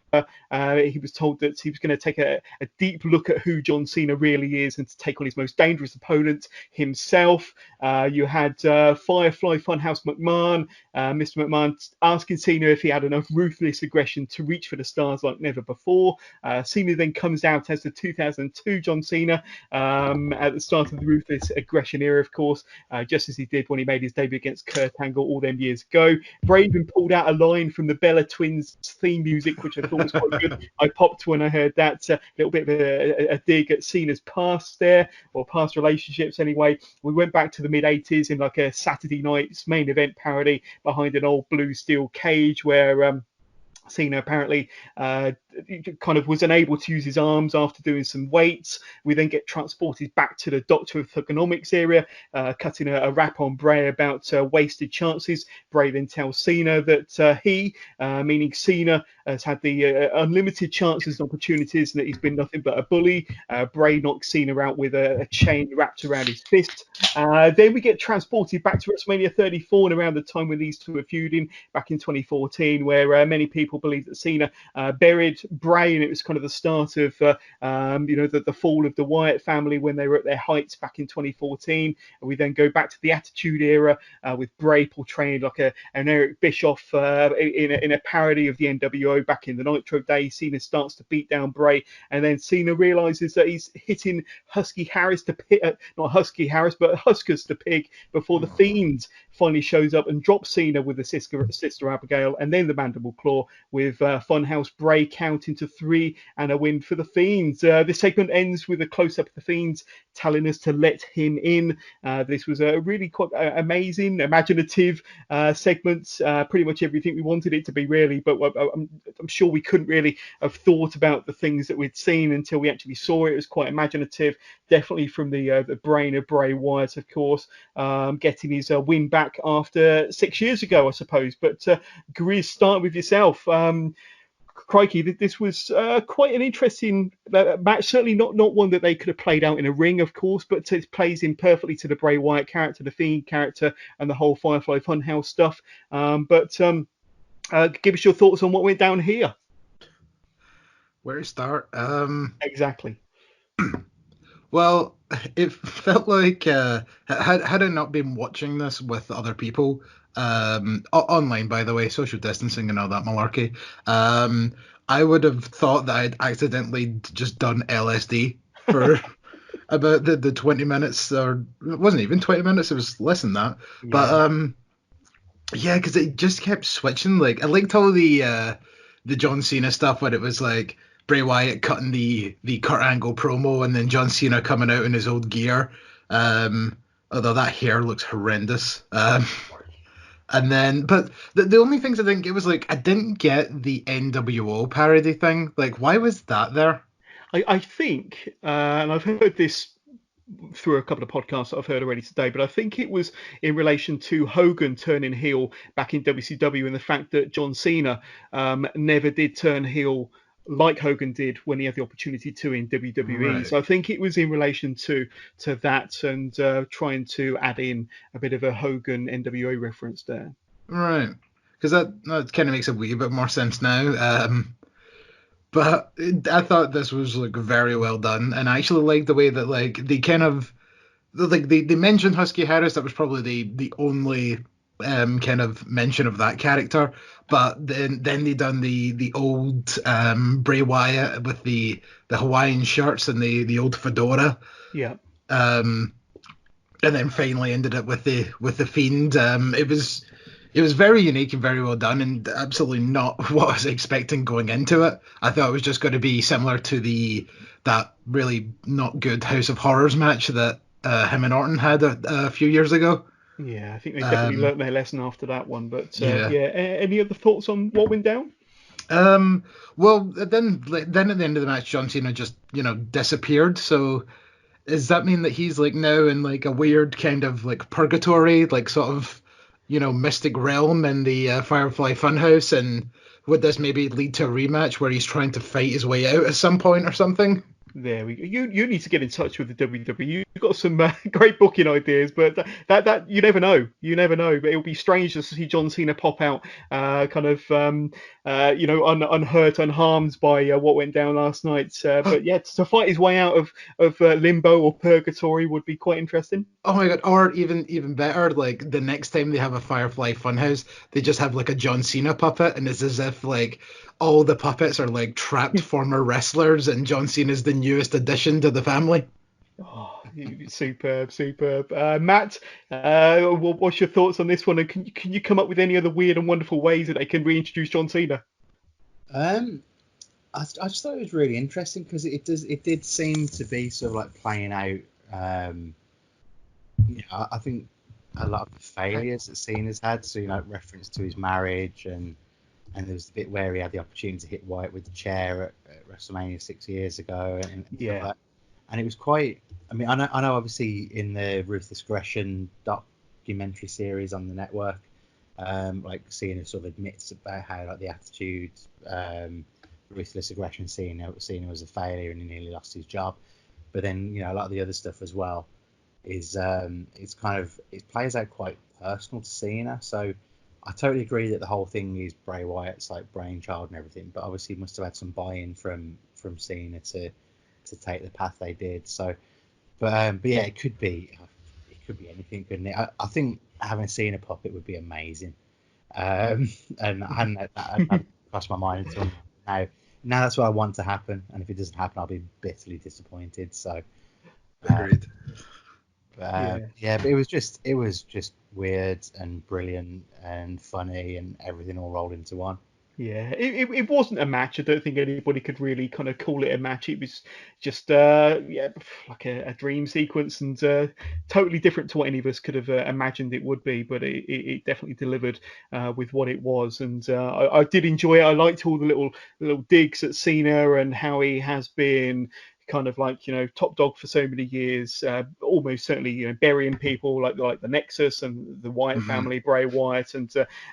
he was told that he was going to take a deep look at who John Cena really is, and to take on his most dangerous opponent himself. You had Firefly Funhouse McMahon, Mr. McMahon, asking Cena if he had enough ruthless aggression to reach for the stars like never before. Cena then comes out as the 2002 John Cena at the start of the ruthless aggression era, of course, just as he did when he made his debut against Kurt Angle all them years ago. Bray even pulled out a line from the Bella Twins theme music, which I thought thought was quite good. I popped when I heard that. Little bit of a dig at Cena's past there, or past relationships anyway. We went back to the mid-'80s in like a Saturday night's main event parody behind an old blue steel cage where Cena apparently kind of was unable to use his arms after doing some weights. We then get transported back to the Doctor of Thugonomics area, cutting a rap on Bray about wasted chances. Bray then tells Cena that he, meaning Cena, has had the unlimited chances and opportunities, and that he's been nothing but a bully. Bray knocks Cena out with a chain wrapped around his fist. Then we get transported back to WrestleMania 34, and around the time when these two were feuding back in 2014, where many people believe that Cena buried Bray, and it was kind of the start of the fall of the Wyatt family when they were at their heights back in 2014. And we then go back to the Attitude Era with Bray portraying like an Eric Bischoff in a parody of the NWO back in the Nitro days. Cena starts to beat down Bray, and then Cena realizes that he's hitting Husky Harris to not Husky Harris, but Huskers to pig before the Fiend finally shows up and drops Cena with the Sister Abigail, and then the Mandible Claw with Funhouse Bray counting to 3 and a win for the Fiends. This segment ends with a close-up of the Fiends telling us to let him in. This was a really quite amazing, imaginative segment. Pretty much everything we wanted it to be, really, but I'm sure we couldn't really have thought about the things that we'd seen until we actually saw it. It was quite imaginative, definitely from the brain of Bray Wyatt, of course, getting his win back after 6 years ago, I suppose. But Griz, start with yourself. Crikey, this was quite an interesting match. Certainly not one that they could have played out in a ring, of course, but it plays in perfectly to the Bray Wyatt character, the Fiend character, and the whole Firefly Funhouse stuff. Give us your thoughts on what went down here. Where to start? Exactly. Well, it felt like had I not been watching this with other people, online, by the way, social distancing and all that malarkey, I would have thought that I'd accidentally just done LSD for about the 20 minutes, or it wasn't even 20 minutes, it was less than that. Yeah. But yeah, because it just kept switching. Like, I liked all the John Cena stuff where it was like Bray Wyatt cutting the Kurt Angle promo, and then John Cena coming out in his old gear. Although that hair looks horrendous. And then, but the only things I didn't get was, like, I didn't get the NWO parody thing. Like, why was that there? I think, and I've heard this through a couple of podcasts that I've heard already today, but I think it was in relation to Hogan turning heel back in WCW, and the fact that John Cena never did turn heel like Hogan did when he had the opportunity to in WWE. Right. So I think it was in relation to that, and trying to add in a bit of a Hogan NWO reference there. Right. Because that kind of makes a wee bit more sense now. But I thought this was, like, very well done, and I actually liked the way that, like, they kind of, like, they mentioned Husky Harris. That was probably the only kind of mention of that character, but then they done the old Bray Wyatt with the Hawaiian shirts and the old fedora. Yeah. And then finally ended up with the Fiend. It was very unique and very well done, and absolutely not what I was expecting going into it. I thought it was just going to be similar to that really not good House of Horrors match that him and Orton had a few years ago. Yeah, I think they definitely learnt their lesson after that one. But yeah. Any other thoughts on what went down? Well, then at the end of the match, John Cena just, disappeared. So does that mean that he's, like, now in, like, a weird kind of, like, purgatory, like, sort of, mystic realm in the Firefly Funhouse? And would this maybe lead to a rematch where he's trying to fight his way out at some point or something? There we go. You need to get in touch with the WWE. You've got some great booking ideas, but that you never know. You never know. But it will be strange to see John Cena pop out, unhurt, unharmed by what went down last night. But yeah, to fight his way out of limbo or purgatory would be quite interesting. Oh my god! Or even better, like, the next time they have a Firefly Funhouse, they just have, like, a John Cena puppet, and it's as if, like, all the puppets are, like, trapped former wrestlers, and John Cena's the newest addition to the family. Oh, superb. Matt, what's your thoughts on this one? And can you come up with any other weird and wonderful ways that they can reintroduce John Cena? I just thought it was really interesting because it did seem to be sort of like playing out. I think a lot of the failures that Cena's had, so reference to his marriage, and there was the bit where he had the opportunity to hit Wyatt with the chair at WrestleMania 6 years ago, and stuff like that. And it was quite. I mean, I know obviously in the Ruthless Aggression documentary series on the network, like Cena sort of admits about how like the Attitude, Ruthless Aggression Cena was a failure and he nearly lost his job. But then a lot of the other stuff as well is it plays out quite personal to Cena. So I totally agree that the whole thing is Bray Wyatt's like brainchild and everything, but obviously he must have had some buy-in from Cena to take the path they did. So, but yeah, it could be anything, couldn't it? I think having a Cena puppet would be amazing. And I hadn't crossed my mind until now that's what I want to happen, and if it doesn't happen, I'll be bitterly disappointed. So, agreed. But it was just weird and brilliant and funny and everything all rolled into one. Yeah, it wasn't a match. I don't think anybody could really kind of call it a match. It was just like a dream sequence, and totally different to what any of us could have imagined it would be. But it definitely delivered with what it was, and I did enjoy it. I liked all the little digs at Cena and how he has been kind of like top dog for so many years, almost certainly burying people like the Nexus and the Wyatt family, Bray Wyatt and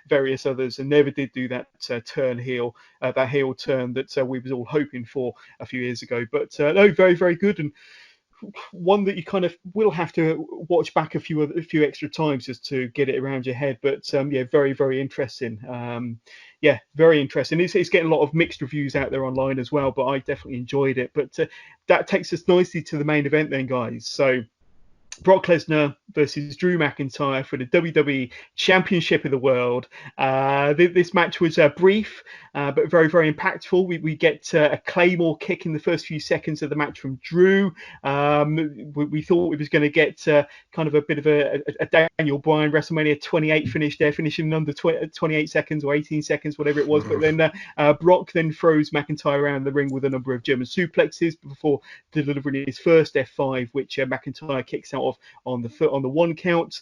various others, and never did do that turn heel, that heel turn that we was all hoping for a few years ago. But no, very very good, and one that you kind of will have to watch back a few extra times just to get it around your head. But very very interesting. Very interesting. It's getting a lot of mixed reviews out there online as well, but I definitely enjoyed it. But that takes us nicely to the main event then, guys. So Brock Lesnar versus Drew McIntyre for the WWE Championship of the World. This match was brief, but very, very impactful. We get a Claymore kick in the first few seconds of the match from Drew. We thought we was going to get kind of a bit of a Daniel Bryan WrestleMania 28 finish there, finishing in under 28 seconds or 18 seconds, whatever it was. But then Brock then throws McIntyre around the ring with a number of German suplexes before delivering his first F5, which McIntyre kicks out of on the one count.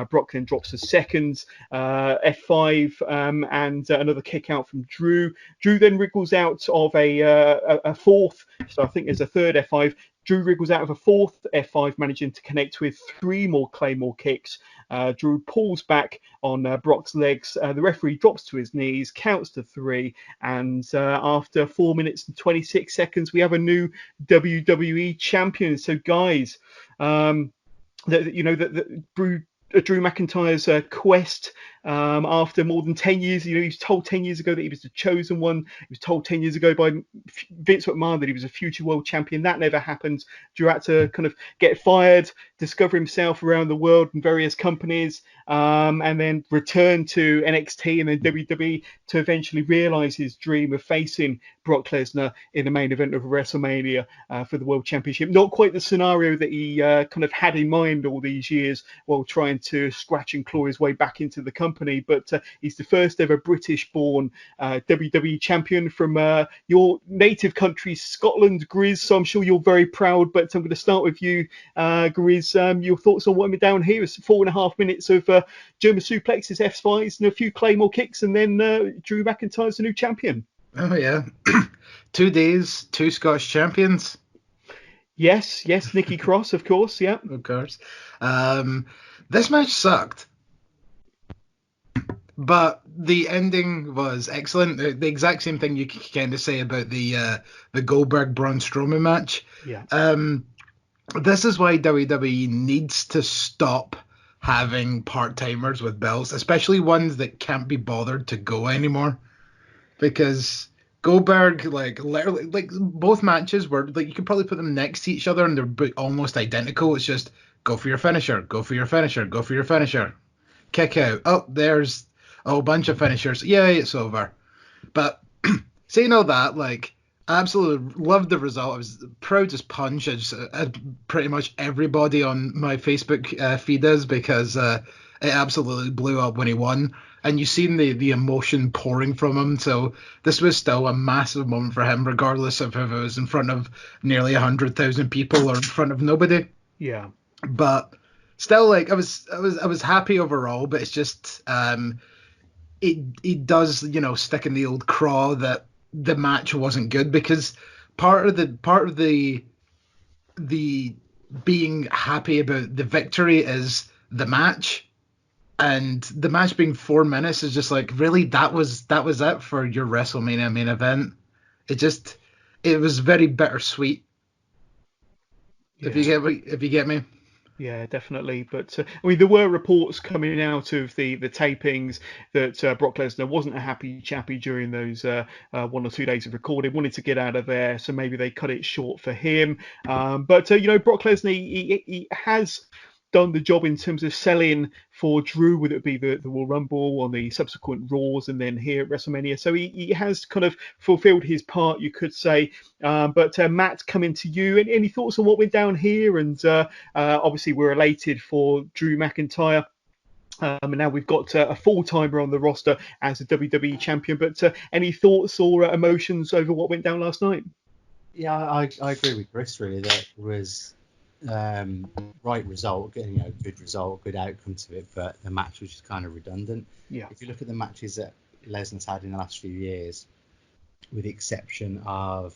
Brock then drops a second F5 and another kick out from Drew. Drew then wriggles out of a fourth, so I think there's a third F5. Drew wriggles out of a fourth F5, managing to connect with 3 more Claymore kicks. Drew pulls back on Brock's legs. The referee drops to his knees, counts to 3, and after 4 minutes and 26 seconds, we have a new WWE champion. So, guys, Drew McIntyre's quest after more than 10 years. He was told 10 years ago that he was the chosen one. He was told 10 years ago by Vince McMahon that he was a future world champion. That never happened. Drew had to kind of get fired, discover himself around the world in various companies, and then return to NXT and then WWE to eventually realize his dream of facing Brock Lesnar in the main event of WrestleMania for the World Championship. Not quite the scenario that he kind of had in mind all these years while trying to scratch and claw his way back into the company, but he's the first ever British-born WWE champion from your native country, Scotland, Griz. So I'm sure you're very proud, but I'm going to start with you, Griz. Your thoughts on what went down here? It's 4.5 minutes of German suplexes, F5s, and a few Claymore kicks, and then Drew McIntyre's the new champion. Oh, yeah. 2 days, 2 Scottish champions. Yes, Nikki Cross, of course, yeah. Of course. This match sucked. But the ending was excellent. The exact same thing you can kind of say about the Goldberg-Braun Strowman match. Yeah. This is why WWE needs to stop having part-timers with belts, especially ones that can't be bothered to go anymore. Because Goldberg, literally, both matches were, you could probably put them next to each other and they're almost identical. It's just, go for your finisher, go for your finisher, go for your finisher. Kick out. Oh, there's a whole bunch of finishers. Yay, it's over. But saying all that, I absolutely loved the result. I was proud as punch, as pretty much everybody on my Facebook feed is, because it absolutely blew up when he won. and you've seen the emotion pouring from him. So this was still a massive moment for him, regardless of if it was in front of nearly 100,000 people or in front of nobody. Yeah. But still, like I was happy overall. But it's just it does stick in the old craw that the match wasn't good, because part of the being happy about the victory is the match, and the match being 4 minutes is just like, really, that was it for your WrestleMania main event. It was very bittersweet. Yeah. If you get me. Yeah, definitely. But I mean, there were reports coming out of the tapings that Brock Lesnar wasn't a happy chappy during those 1 or 2 days of recording. Wanted to get out of there, so maybe they cut it short for him. But Brock Lesnar, he has done the job in terms of selling for Drew, whether it be the Royal Rumble, on the subsequent Raws, and then here at WrestleMania. So he has kind of fulfilled his part, you could say. But Matt, coming to you, any thoughts on what went down here? And obviously we're elated for Drew McIntyre. And now we've got a full-timer on the roster as a WWE champion. But any thoughts or emotions over what went down last night? Yeah, I agree with Chris, really. That was right result, good result, good outcome to it, but the match was just kind of redundant. Yeah. If you look at the matches that Lesnar's had in the last few years, with the exception of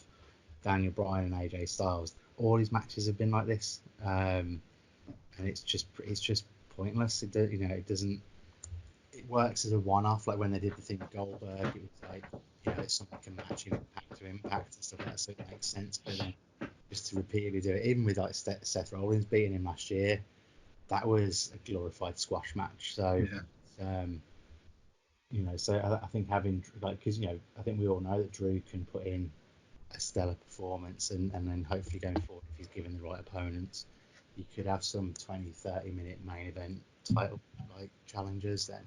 Daniel Bryan and AJ Styles, all his matches have been like this, and it's just pointless. It doesn't. It works as a one-off, like when they did the thing with Goldberg. It was like, it's something can match Impact to Impact and stuff like that, so it makes sense. But then just to repeatedly do it, even with like Seth Rollins beating him last year, that was a glorified squash match. So, so I think having, because I think we all know that Drew can put in a stellar performance, and then hopefully going forward, if he's given the right opponents, you could have some 20-30 minute main event title challenges then.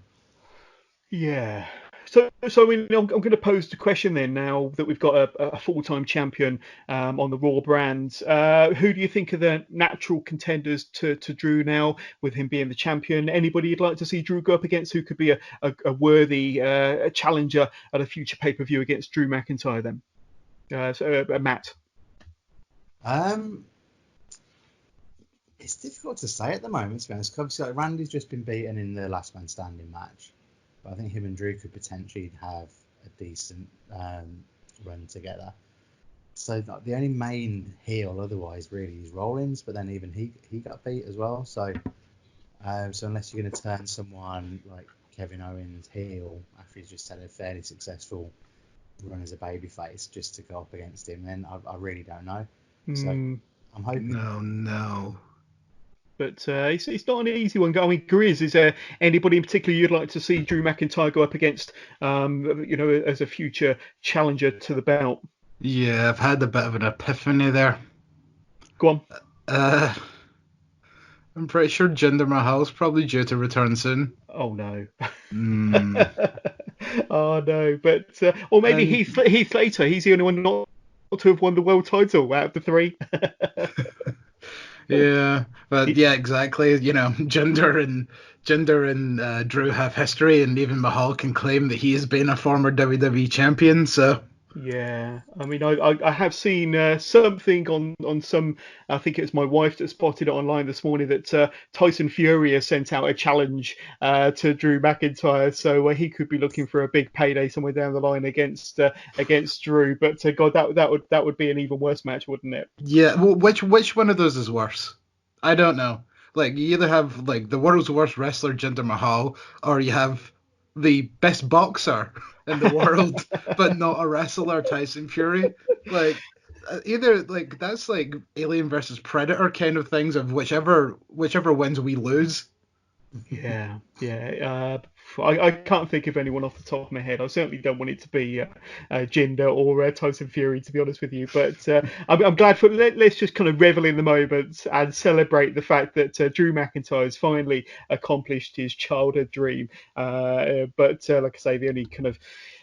Yeah. So I mean, I'm going to pose the question then, now that we've got a full-time champion on the Raw brand. Who do you think are the natural contenders to Drew now, with him being the champion? Anybody you'd like to see Drew go up against who could be a worthy challenger at a future pay-per-view against Drew McIntyre then? Matt? It's difficult to say at the moment, to be honest. Obviously, Randy's just been beaten in the last man standing match. But I think him and Drew could potentially have a decent run together. So the only main heel otherwise really is Rollins, but then even he got beat as well. So unless you're going to turn someone like Kevin Owens heel after he's just had a fairly successful run as a babyface just to go up against him, then I really don't know. So I'm hoping. No. But it's not an easy one. I mean, Griz, is there anybody in particular you'd like to see Drew McIntyre go up against, as a future challenger to the belt? Yeah, I've had a bit of an epiphany there. Go on. I'm pretty sure Jinder Mahal's probably due to return soon. Oh, no. Oh, no. But, or maybe Heath Slater. He's the only one not to have won the world title out of the three. Yeah, but yeah, exactly. Jinder and Drew have history, and even Mahal can claim that he has been a former WWE champion. So yeah, I mean, I have seen something on some. I think it was my wife that spotted it online this morning that Tyson Fury has sent out a challenge to Drew McIntyre, so he could be looking for a big payday somewhere down the line against Drew. But God, that would be an even worse match, wouldn't it? Yeah, well, which one of those is worse? I don't know. Like, you either have like the world's worst wrestler Jinder Mahal, or you have the best boxer in the world but not a wrestler, Tyson Fury. Like, either like that's like Alien versus Predator kind of things, of whichever wins we lose. Yeah. I can't think of anyone off the top of my head. I certainly don't want it to be Jinder or Tyson Fury, to be honest with you. But I'm glad for. Let's just kind of revel in the moment and celebrate the fact that Drew McIntyre has finally accomplished his childhood dream. But like I say, the only kind of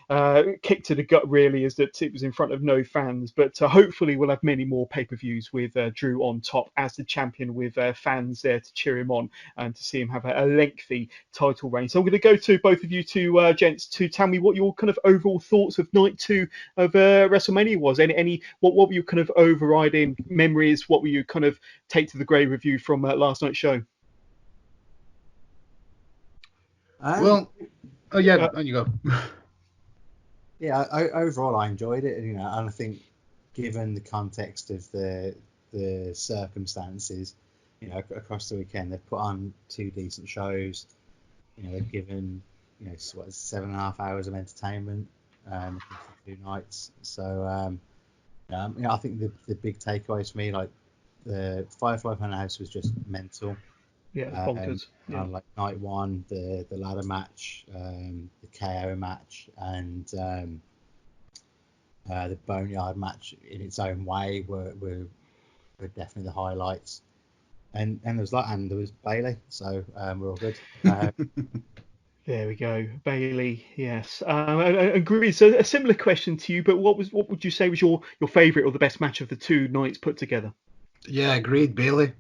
kick to the gut really is that it was in front of no fans. But hopefully we'll have many more pay-per-views with Drew on top as the champion, with fans there to cheer him on and to see him have a lengthy title reign. So I'm going to go to both of you two gents to tell me what your kind of overall thoughts of night 2 of WrestleMania was. What were your kind of overriding memories? What were you kind of take to the grave with you from last night's show? On you go. Yeah, overall I enjoyed it, and I think given the context of the circumstances, across the weekend they've put on 2 decent shows. They've given 7.5 hours of entertainment, 2 nights. So I think the big takeaways for me, like the Firefly Funhouse was just mental. Yeah, bonkers. Like night 1, the ladder match, the KO match, and the Boneyard match in its own way were definitely the highlights. And there was Bailey, so we're all good. There we go, Bailey. Yes, and Griz, a similar question to you, but what would you say was your favourite or the best match of the 2 nights put together? Yeah, agreed, Bailey.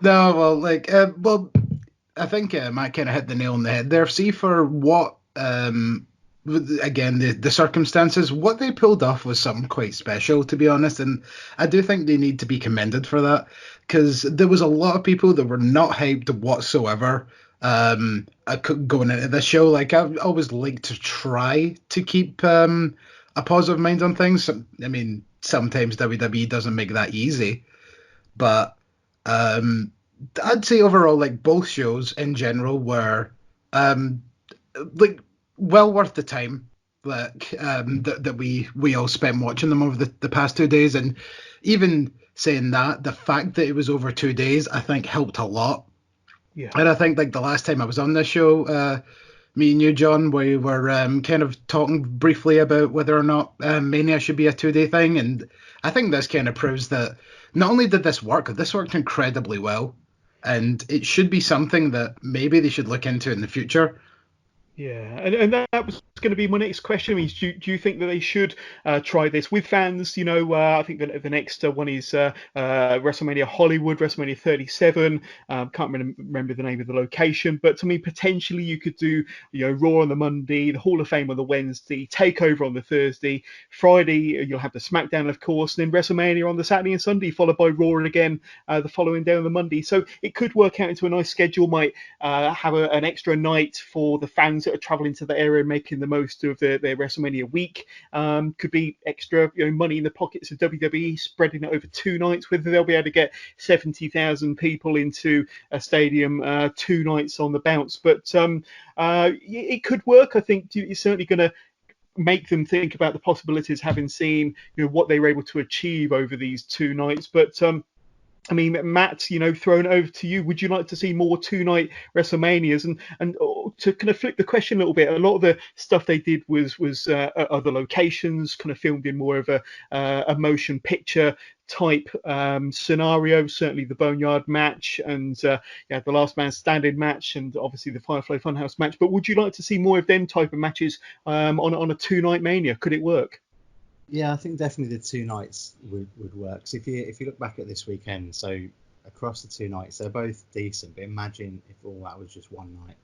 No, well, I think Matt kind of hit the nail on the head there. See, for what, again, the circumstances, what they pulled off was something quite special, to be honest, and I do think they need to be commended for that, because there was a lot of people that were not hyped whatsoever going into this show. Like, I always like to try to keep a positive mind on things. I mean, sometimes WWE doesn't make that easy, but I'd say overall, like, both shows in general were like well worth the time that we all spent watching them over the past 2 days. And even saying that, the fact that it was over 2 days, I think helped a lot. Yeah. And I think, like, the last time I was on this show, me and you, John, we were kind of talking briefly about whether or not Mania should be a 2-day thing, and I think this kind of proves that not only did this worked incredibly well, and it should be something that maybe they should look into in the future. Yeah, and that was going to be my next question. I mean, do you think that they should try this with fans? I think that the next one is WrestleMania Hollywood, WrestleMania 37. Can't remember the name of the location, but to me, potentially you could do Raw on the Monday, the Hall of Fame on the Wednesday, Takeover on the Thursday, Friday you'll have the SmackDown, of course, and then WrestleMania on the Saturday and Sunday, followed by Raw and again the following day on the Monday. So it could work out into a nice schedule. Might have an extra night for the fans that are traveling to the area, making the most of their WrestleMania week. Could be extra money in the pockets of WWE, spreading it over 2 nights, whether they'll be able to get 70,000 people into a stadium 2 nights on the bounce. But it could work. I think it's certainly going to make them think about the possibilities, having seen what they were able to achieve over these 2 nights. But I mean, Matt, thrown over to you. Would you like to see more 2-night WrestleManias? And to kind of flip the question a little bit, a lot of the stuff they did was at other locations, kind of filmed in more of a motion picture type scenario. Certainly the Boneyard match and the Last Man Standing match, and obviously the Firefly Funhouse match. But would you like to see more of them type of matches on a 2-night Mania? Could it work? Yeah, I think definitely the 2 nights would work. So if you look back at this weekend, so across the 2 nights, they're both decent. But imagine if all that was just one night.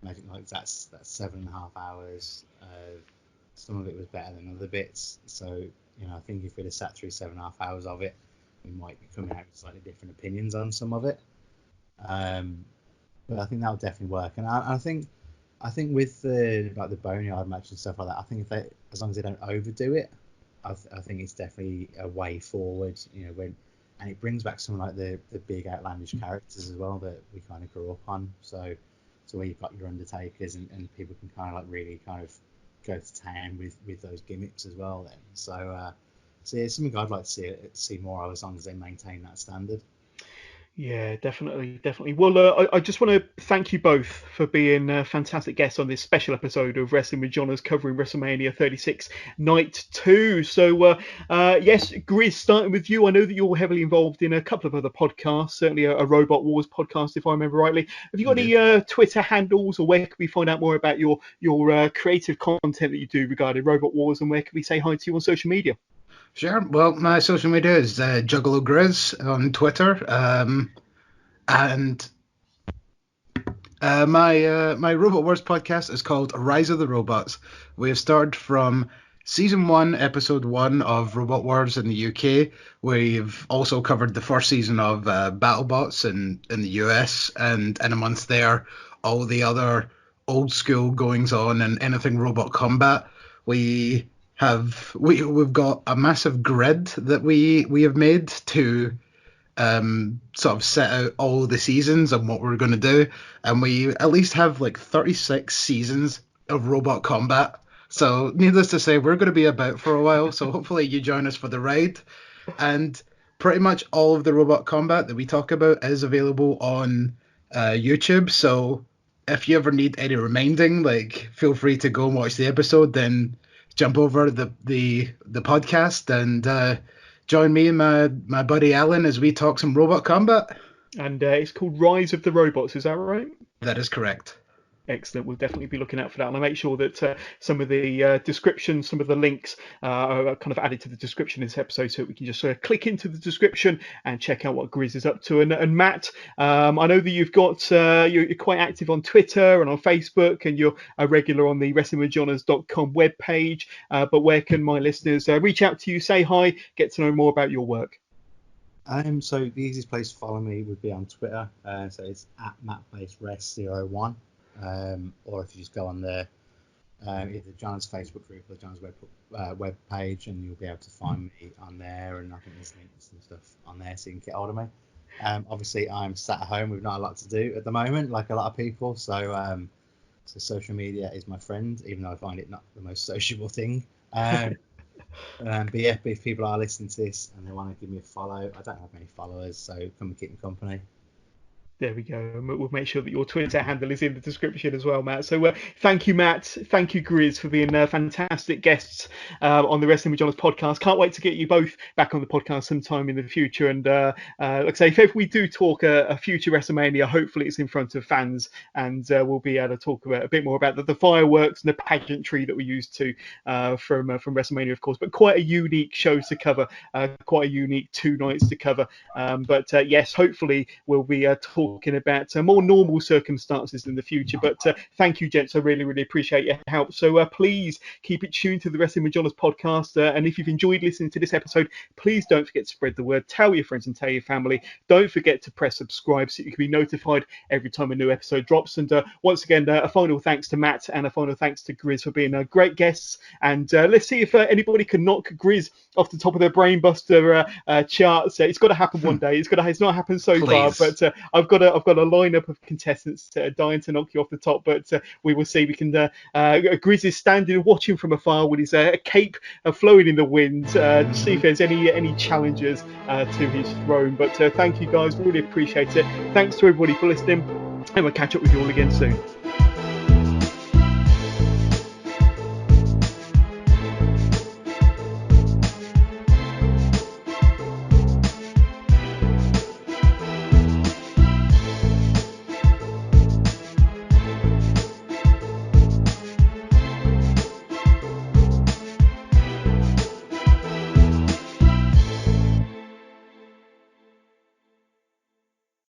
Imagine that's 7.5 hours. Some of it was better than other bits. So I think if we'd have sat through 7.5 hours of it, we might be coming out with slightly different opinions on some of it. But I think that would definitely work. And I think with the Boneyard match and stuff like that, I think as long as they don't overdo it, I think it's definitely a way forward. And it brings back some like the big outlandish characters as well that we kind of grew up on. So where you've got your Undertakers and people can kind of like really kind of go to town with those gimmicks as well. Then so yeah, it's something I'd like to see more of, as long as they maintain that standard. Yeah, definitely. Well, I just want to thank you both for being fantastic guests on this special episode of Wrestling with Johners covering WrestleMania 36 Night 2. So, yes, Griz, starting with you, I know that you're heavily involved in a couple of other podcasts, certainly a Robot Wars podcast, if I remember rightly. Have you got any Twitter handles, or where can we find out more about your creative content that you do regarding Robot Wars, and where can we say hi to you on social media? Sure. Well, my social media is Juggalo Griz on Twitter, and my Robot Wars podcast is called Rise of the Robots. We have started from season 1, episode 1 of Robot Wars in the UK. We've also covered the first season of BattleBots in the US, and in a month there, all the other old school goings on and anything robot combat. We've got a massive grid that we have made to sort of set out all the seasons and what we're going to do, and we at least have like 36 seasons of robot combat. So needless to say, we're going to be about for a while, so hopefully you join us for the ride. And pretty much all of the robot combat that we talk about is available on YouTube, so if you ever need any reminding, like, feel free to go and watch the episode, then jump over the podcast and join me and my buddy Alan as we talk some robot combat. And it's called Rise of the Robots, is that right? That is correct. Excellent. We'll definitely be looking out for that, and I'll make sure that some of the description, some of the links are kind of added to the description of this episode, so we can just click into the description and check out what Griz is up to. And Matt, I know that you've got you're quite active on Twitter and on Facebook, and you're a regular on the wrestlingwithjohners.com webpage. But where can my listeners reach out to you, say hi, get to know more about your work? So the easiest place to follow me would be on Twitter. So it's at MattBaseRest01. Or if you just go on the either John's Facebook group or John's web page, and you'll be able to find me on there, and I think there's links and stuff on there so you can get hold of me. Obviously, I'm sat at home with not a lot to do at the moment, like a lot of people, so social media is my friend, even though I find it not the most sociable thing. But yeah, if people are listening to this and they want to give me a follow, I don't have many followers, so come and keep me company. There we go. And we'll make sure that your Twitter handle is in the description as well, Matt. So thank you, Matt. Thank you, Griz, for being fantastic guests on the Wrestling with Johners podcast. Can't wait to get you both back on the podcast sometime in the future. And like I say, if we do talk a future WrestleMania, hopefully it's in front of fans, and we'll be able to talk about a bit more about the fireworks and the pageantry that we used to from WrestleMania, of course. But quite a unique show to cover, quite a unique 2 nights to cover. But yes, hopefully we'll be talking about more normal circumstances in the future. But thank you, gents. I really appreciate your help. So please keep it tuned to the Wrestling with Johners podcast. And if you've enjoyed listening to this episode, please don't forget to spread the word. Tell your friends and tell your family. Don't forget to press subscribe so you can be notified every time a new episode drops. And once again, a final thanks to Matt and a final thanks to Griz for being great guests. And let's see if anybody can knock Griz off the top of their brainbuster charts. It's got to happen one day. It's not happened so far, but I've got a lineup of contestants dying to knock you off the top, but we will see. We can. Griz is standing watching from afar with his cape flowing in the wind to see if there's any challengers to his throne. But thank you guys, really appreciate it. Thanks to everybody for listening, and we'll catch up with you all again soon.